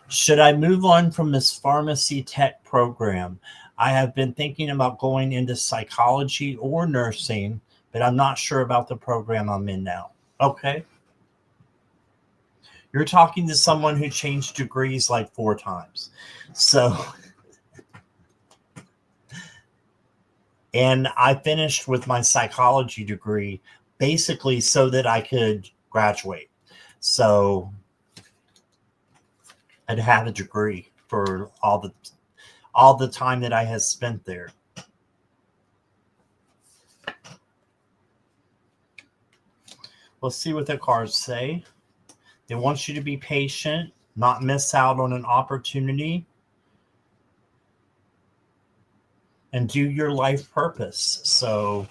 Speaker 1: Should I move on from this pharmacy tech program? I have been thinking about going into psychology or nursing, but I'm not sure about the program I'm in now. Okay. You're talking to someone who changed degrees like 4 times. So, and I finished with my psychology degree basically so that I could graduate. So I'd have a degree for all the time that I had spent there. Let's see what the cards say. They want you to be patient, not miss out on an opportunity, and do your life purpose. So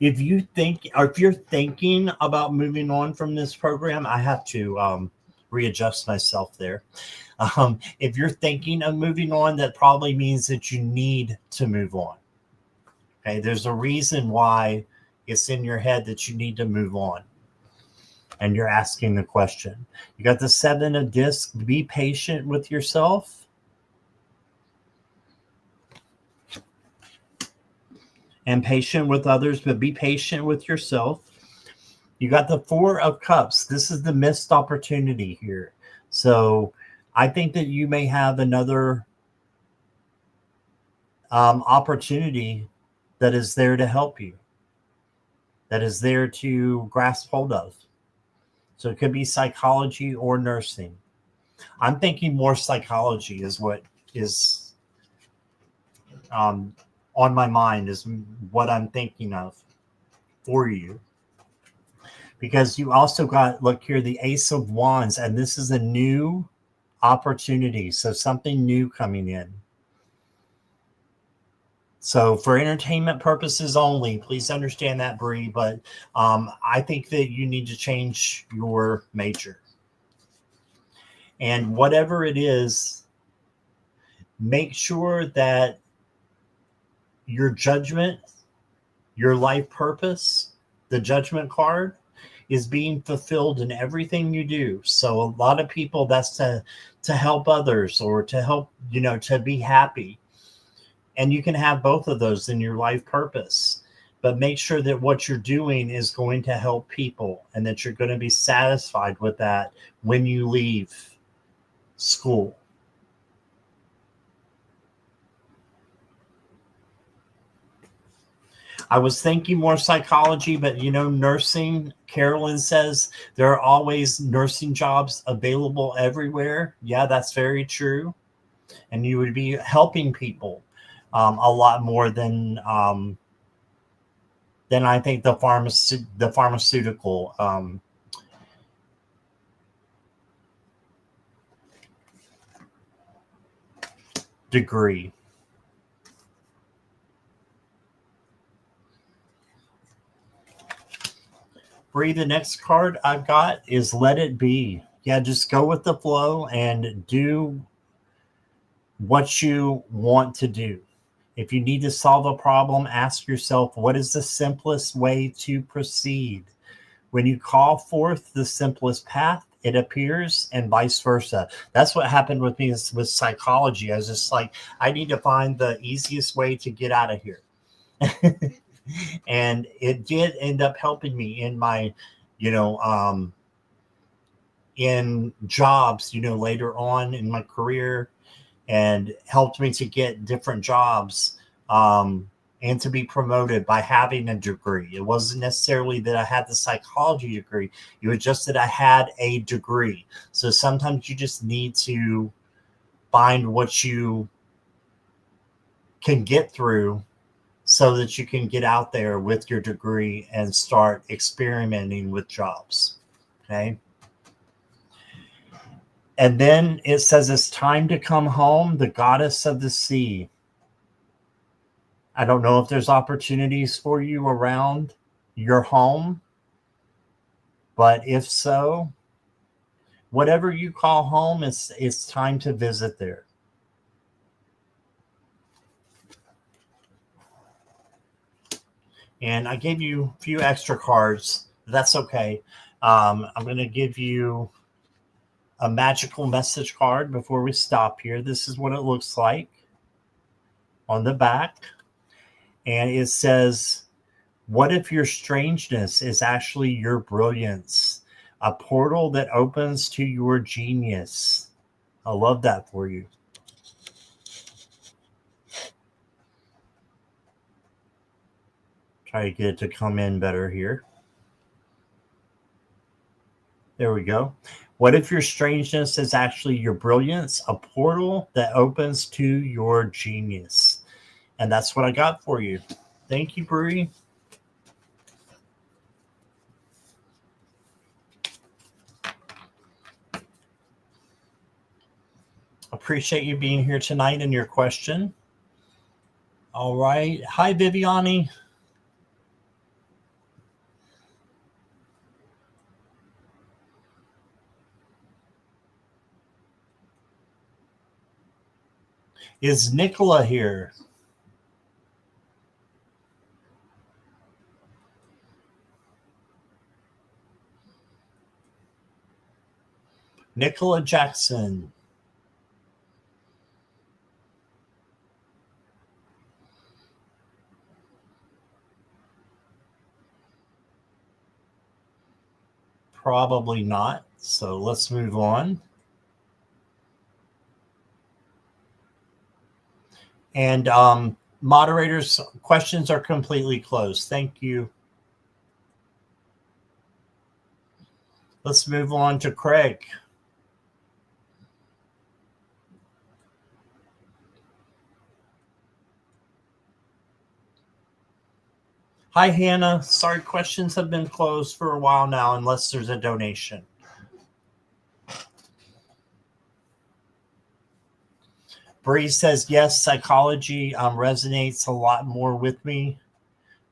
Speaker 1: if you think, or if you're thinking about moving on from this program, I have to readjust myself there. If you're thinking of moving on, that probably means that you need to move on. Okay, there's a reason why it's in your head that you need to move on. And you're asking the question. You got the 7 of discs. Be patient with yourself. And patient with others, but be patient with yourself. You got the 4 of cups. This is the missed opportunity here. So I think that you may have another opportunity that is there to help you, that is there to grasp hold of. So it could be psychology or nursing. I'm thinking more psychology is what is on my mind, is what I'm thinking of for you. Because you also got, look here, the Ace of Wands, and this is a new opportunity. So something new coming in. So for entertainment purposes only, please understand that, Bree. But I think that you need to change your major. And whatever it is, make sure that your judgment, your life purpose, the judgment card, is being fulfilled in everything you do. So a lot of people, that's to help others, or to help, to be happy. And you can have both of those in your life purpose. But make sure that what you're doing is going to help people, and that you're going to be satisfied with that when you leave school. I was thinking more psychology, but nursing, Carolyn says there are always nursing jobs available everywhere. Yeah, that's very true. And you would be helping people a lot more than I think the pharmaceutical degree. Bree, the next card I've got is Let It Be. Yeah, just go with the flow and do what you want to do. If you need to solve a problem, ask yourself, what is the simplest way to proceed? When you call forth the simplest path, it appears, and vice versa. That's what happened with me with psychology. I was just like, I need to find the easiest way to get out of here. And it did end up helping me in my, in jobs, later on in my career, and helped me to get different jobs, and to be promoted by having a degree. It wasn't necessarily that I had the psychology degree. It was just that I had a degree. So sometimes you just need to find what you can get through so that you can get out there with your degree and start experimenting with jobs. Okay. And then it says it's time to come home, the goddess of the sea. I don't know if there's opportunities for you around your home, but if so, whatever you call home, it's time to visit there. And I gave you a few extra cards. That's okay. I'm going to give you a magical message card before we stop here. This is what it looks like on the back. And it says, what if your strangeness is actually your brilliance? A portal that opens to your genius. I love that for you. Try to get it to come in better here. There we go. What if your strangeness is actually your brilliance? A portal that opens to your genius. And that's what I got for you. Thank you, Bree. Appreciate you being here tonight and your question. All right. Hi, Viviani. Is Nicola here? Nicola Jackson. Probably not. So let's move on. And moderators, questions are completely closed. Thank you. Let's move on to Craig. Hi, Hannah. Sorry, questions have been closed for a while now unless there's a donation. Bree says, yes, psychology resonates a lot more with me.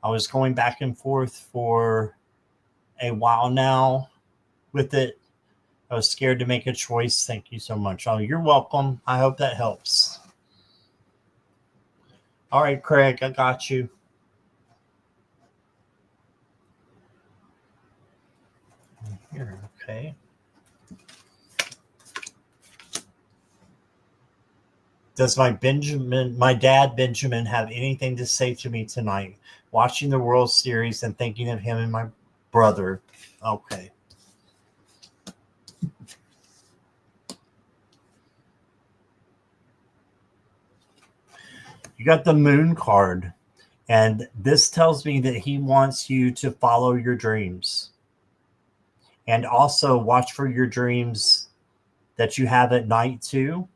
Speaker 1: I was going back and forth for a while now with it. I was scared to make a choice. Thank you so much. Oh, you're welcome. I hope that helps. All right, Craig, I got you. Here, okay. Does my dad Benjamin have anything to say to me tonight? Watching the World Series and thinking of him and my brother. Okay. You got the Moon card, and this tells me that he wants you to follow your dreams. And also watch for your dreams that you have at night too,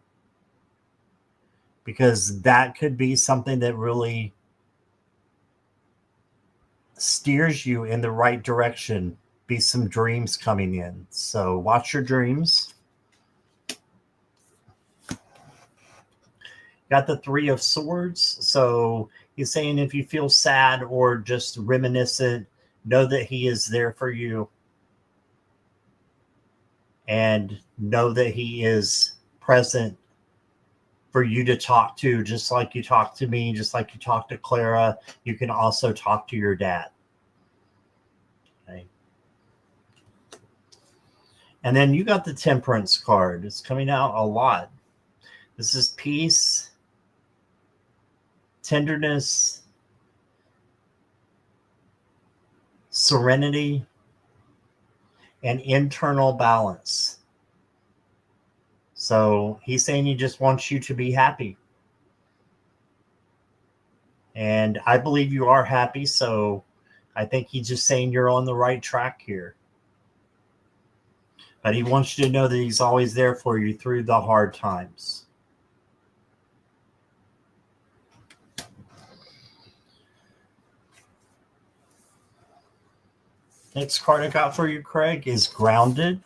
Speaker 1: because that could be something that really steers you in the right direction. Be some dreams coming in. So watch your dreams. Got the Three of Swords. So he's saying if you feel sad or just reminiscent, know that he is there for you. And know that he is present for you to talk to, just like you talk to me, just like you talk to Clara. You can also talk to your dad. Okay. And then you got the Temperance card. It's coming out a lot. This is peace, tenderness, serenity, and internal balance. So he's saying he just wants you to be happy. And I believe you are happy. So I think he's just saying you're on the right track here. But he wants you to know that he's always there for you through the hard times. Next card I got for you, Craig, is grounded.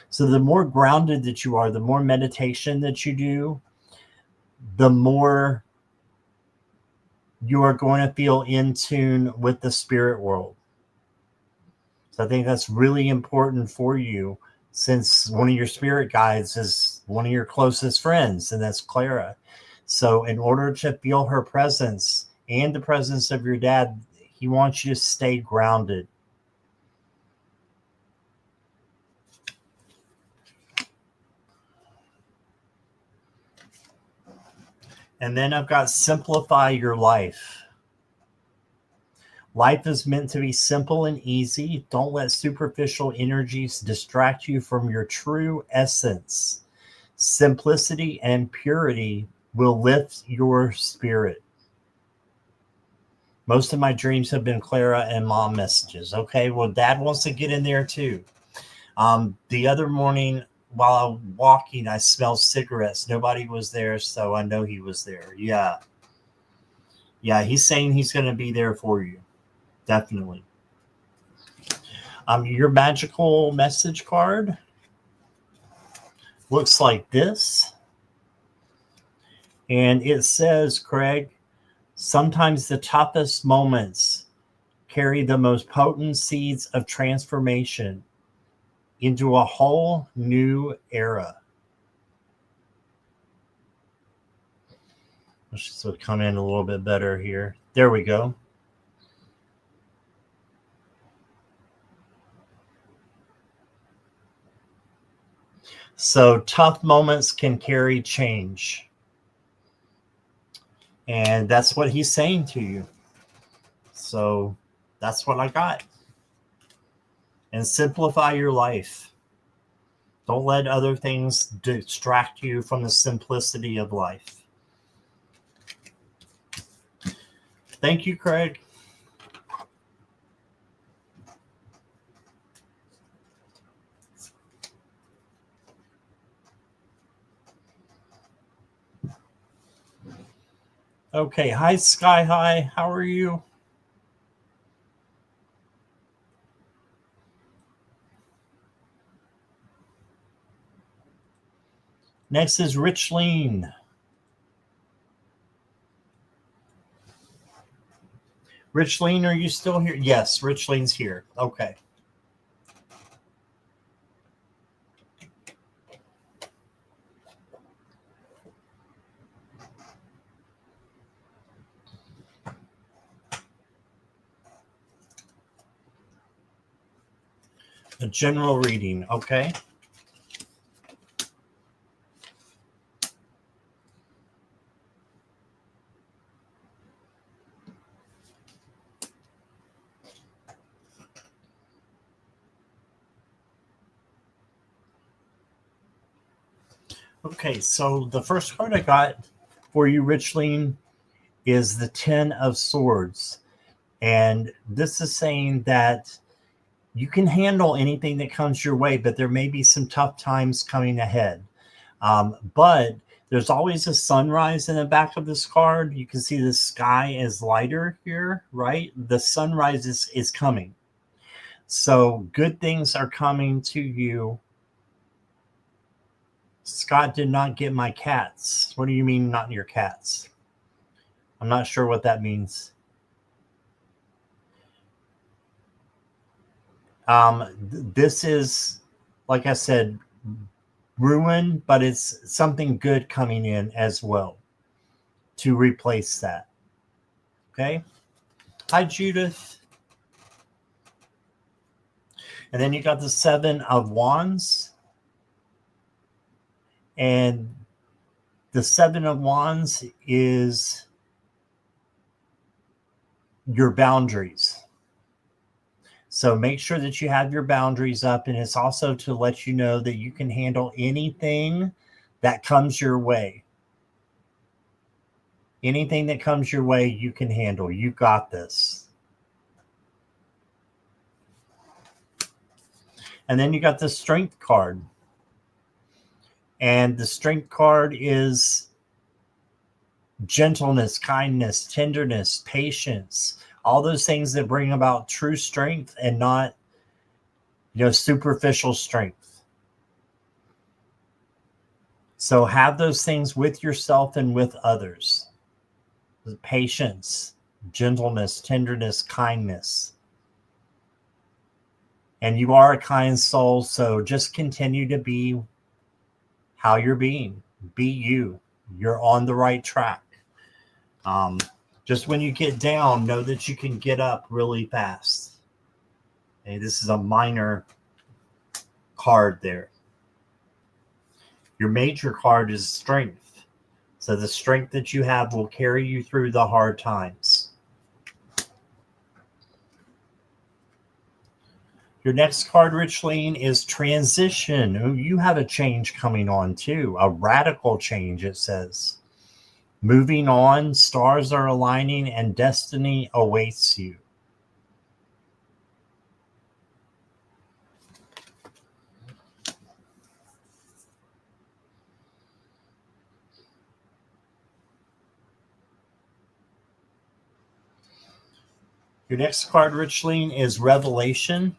Speaker 1: So the more grounded that you are, the more meditation that you do, the more you are going to feel in tune with the spirit world. So I think that's really important for you, since one of your spirit guides is one of your closest friends, and that's Clara. So in order to feel her presence and the presence of your dad, he wants you to stay grounded. And then I've got simplify your life. Life is meant to be simple and easy. Don't let superficial energies distract you from your true essence. Simplicity and purity will lift your spirit. Most of my dreams have been Clara and mom messages. Okay, well, dad wants to get in there too. The other morning while I'm walking, I smelled cigarettes. Nobody was there, so I know he was there. Yeah, he's saying he's going to be there for you. Definitely. Your magical message card looks like this. And it says, Craig, sometimes the toughest moments carry the most potent seeds of transformation into a whole new era. Let's just come in a little bit better here. There we go. So tough moments can carry change. And that's what he's saying to you. So that's what I got. And simplify your life. Don't let other things distract you from the simplicity of life. Thank you, Craig. Okay, hi Sky High, how are you? Next is Richleen. Richleen, are you still here? Yes, Richleen's here. Okay. A general reading, okay. Okay, so the first card I got for you, Richleen, is the Ten of Swords. And this is saying that you can handle anything that comes your way, but there may be some tough times coming ahead. But there's always a sunrise in the back of this card. You can see the sky is lighter here, right? The sunrise is coming. So good things are coming to you. Scott did not get my cats. What do you mean not your cats? I'm not sure what that means. This is, like I said, ruin, but it's something good coming in as well to replace that. Okay. Hi, Judith. And then you got the Seven of Wands. And the Seven of Wands is your boundaries. So make sure that you have your boundaries up. And it's also to let you know that you can handle anything that comes your way. Anything that comes your way, you can handle. You got this. And then you got the Strength card. And the Strength card is gentleness, kindness, tenderness, patience, all those things that bring about true strength and not, superficial strength. So have those things with yourself and with others. Patience, gentleness, tenderness, kindness. And you are a kind soul, so just continue to be how you're being. Be you. You're on the right track. Just when you get down, know that you can get up really fast. Okay, this is a minor card there. Your major card is strength. So the strength that you have will carry you through the hard times. Your next card, Richleen, is transition. Ooh, you have a change coming on too. A radical change, it says. Moving on, stars are aligning, and destiny awaits you. Your next card, Richleen, is revelation.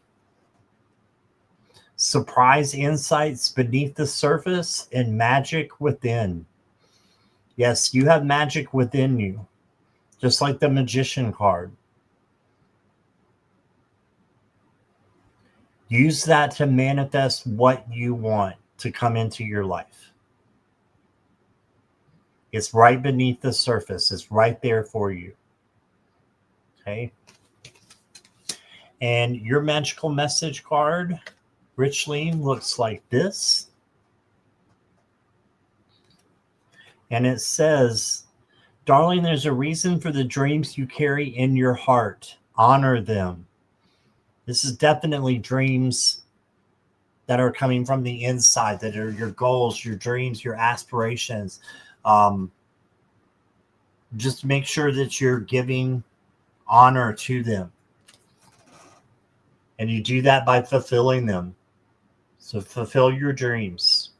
Speaker 1: Surprise insights beneath the surface and magic within. Yes, you have magic within you, just like the magician card. Use that to manifest what you want to come into your life. It's right beneath the surface. It's right there for you. Okay. And your magical message card, Richleen, looks like this. And it says, darling, there's a reason for the dreams you carry in your heart. Honor them. This is definitely dreams that are coming from the inside, that are your goals, your dreams, your aspirations. Just make sure that you're giving honor to them. And you do that by fulfilling them. So fulfill your dreams.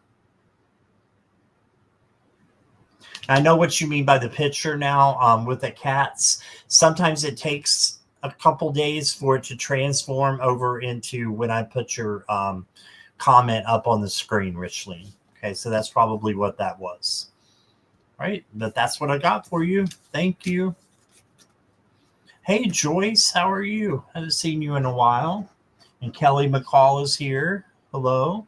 Speaker 1: I know what you mean by the picture now with the cats. Sometimes it takes a couple days for it to transform over into when I put your comment up on the screen, Richly. Okay, so that's probably what that was. Right, but that's what I got for you. Thank you. Hey, Joyce, how are you? I haven't seen you in a while. And Kelly McCall is here. Hello.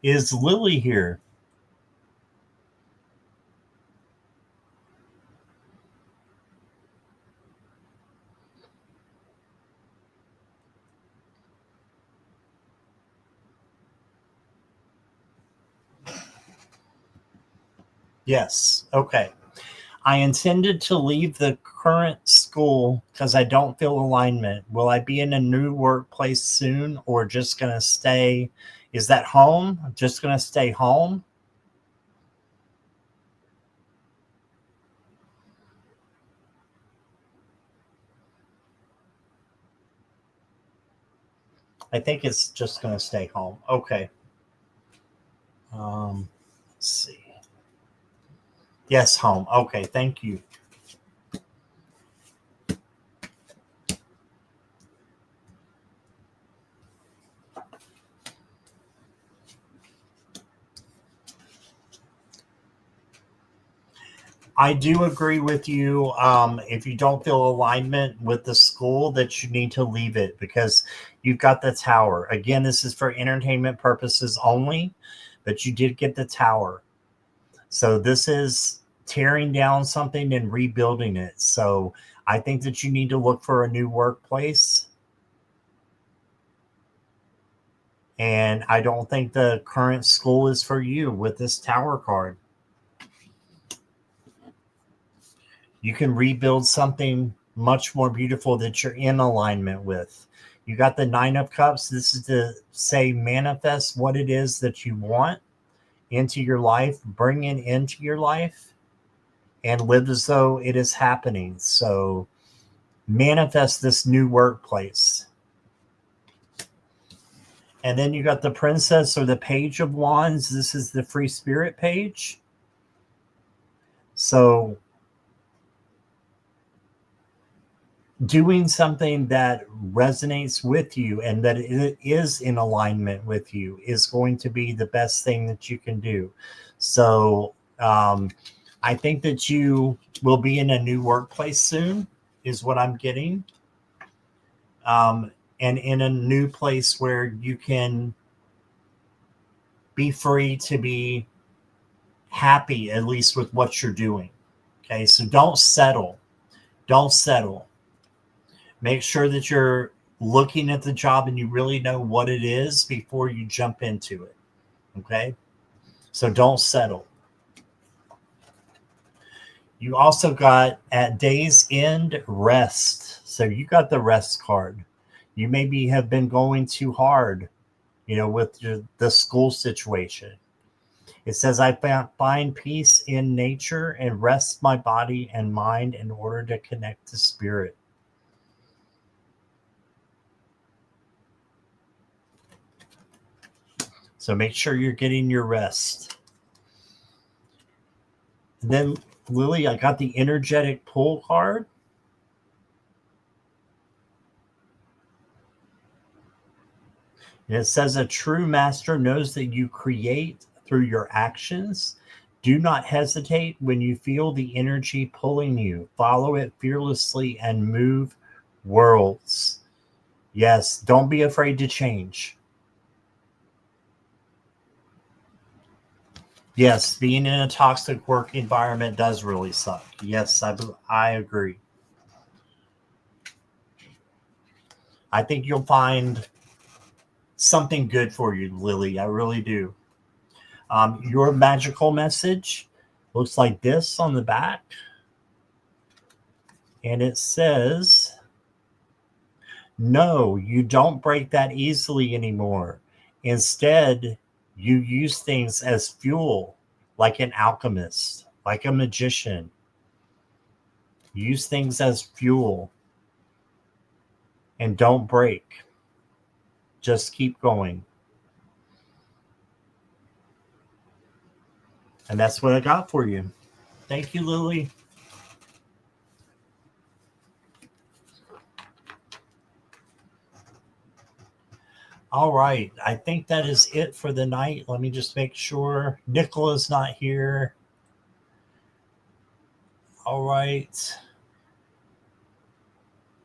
Speaker 1: Is Lily here? Yes. Okay. I intended to leave the current school because I don't feel alignment. Will I be in a new workplace soon or just going to stay? Is that home? I'm just going to stay home? I think it's just going to stay home. Okay. Let's see. Yes, home. Okay, thank you. I do agree with you. If you don't feel alignment with the school, that you need to leave it because you've got the tower. Again, this is for entertainment purposes only, but you did get the tower. So this is tearing down something and rebuilding it. So I think that you need to look for a new workplace. And I don't think the current school is for you with this tower card. You can rebuild something much more beautiful that you're in alignment with. You got the Nine of Cups. This is to say manifest what it is that you want into your life, bring it into your life, and live as though it is happening. So manifest this new workplace. And then you got the Princess or the Page of Wands. This is the Free Spirit page. So doing something that resonates with you and that it is in alignment with you is going to be the best thing that you can do. So I think that you will be in a new workplace soon is what I'm getting. And in a new place where you can be free to be happy, at least with what you're doing. Okay, so don't settle. Don't settle. Make sure that you're looking at the job and you really know what it is before you jump into it. Okay, so don't settle. You also got at day's end rest. So you got the rest card. You maybe have been going too hard, with the school situation. It says, I find peace in nature and rest my body and mind in order to connect to spirit. So make sure you're getting your rest. And then, Lily, I got the energetic pull card. And it says, a true master knows that you create through your actions. Do not hesitate when you feel the energy pulling you. Follow it fearlessly and move worlds. Yes, don't be afraid to change. Yes, being in a toxic work environment does really suck. Yes, I agree. I think you'll find something good for you, Lily. I really do. Your magical message looks like this on the back. And it says, no, you don't break that easily anymore. Instead, you use things as fuel, like an alchemist, like a magician. Use things as fuel and don't break. Just keep going. And that's what I got for you. Thank you, Lily. All right. I think that is it for the night. Let me just make sure. Nicola's not here. All right.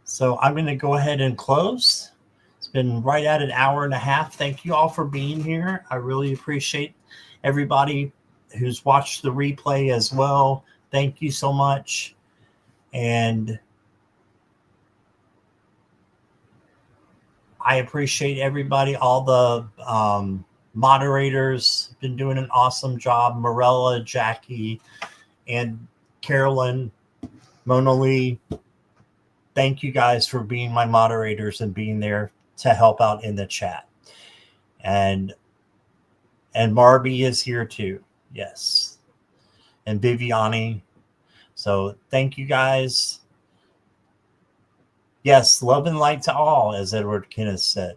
Speaker 1: So I'm going to go ahead and close. It's been right at an hour and a half. Thank you all for being here. I really appreciate everybody who's watched the replay as well. Thank you so much. And I appreciate everybody. All the moderators been doing an awesome job. Morella, Jackie, and Carolyn, Mona Lee. Thank you guys for being my moderators and being there to help out in the chat. And Marby is here too. Yes. And Viviani. So thank you guys. Yes, love and light to all, as Edward Kenneth said.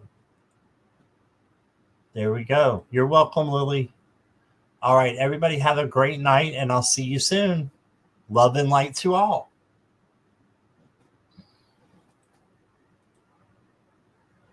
Speaker 1: There we go. You're welcome, Lily. All right, everybody have a great night, and I'll see you soon. Love and light to all.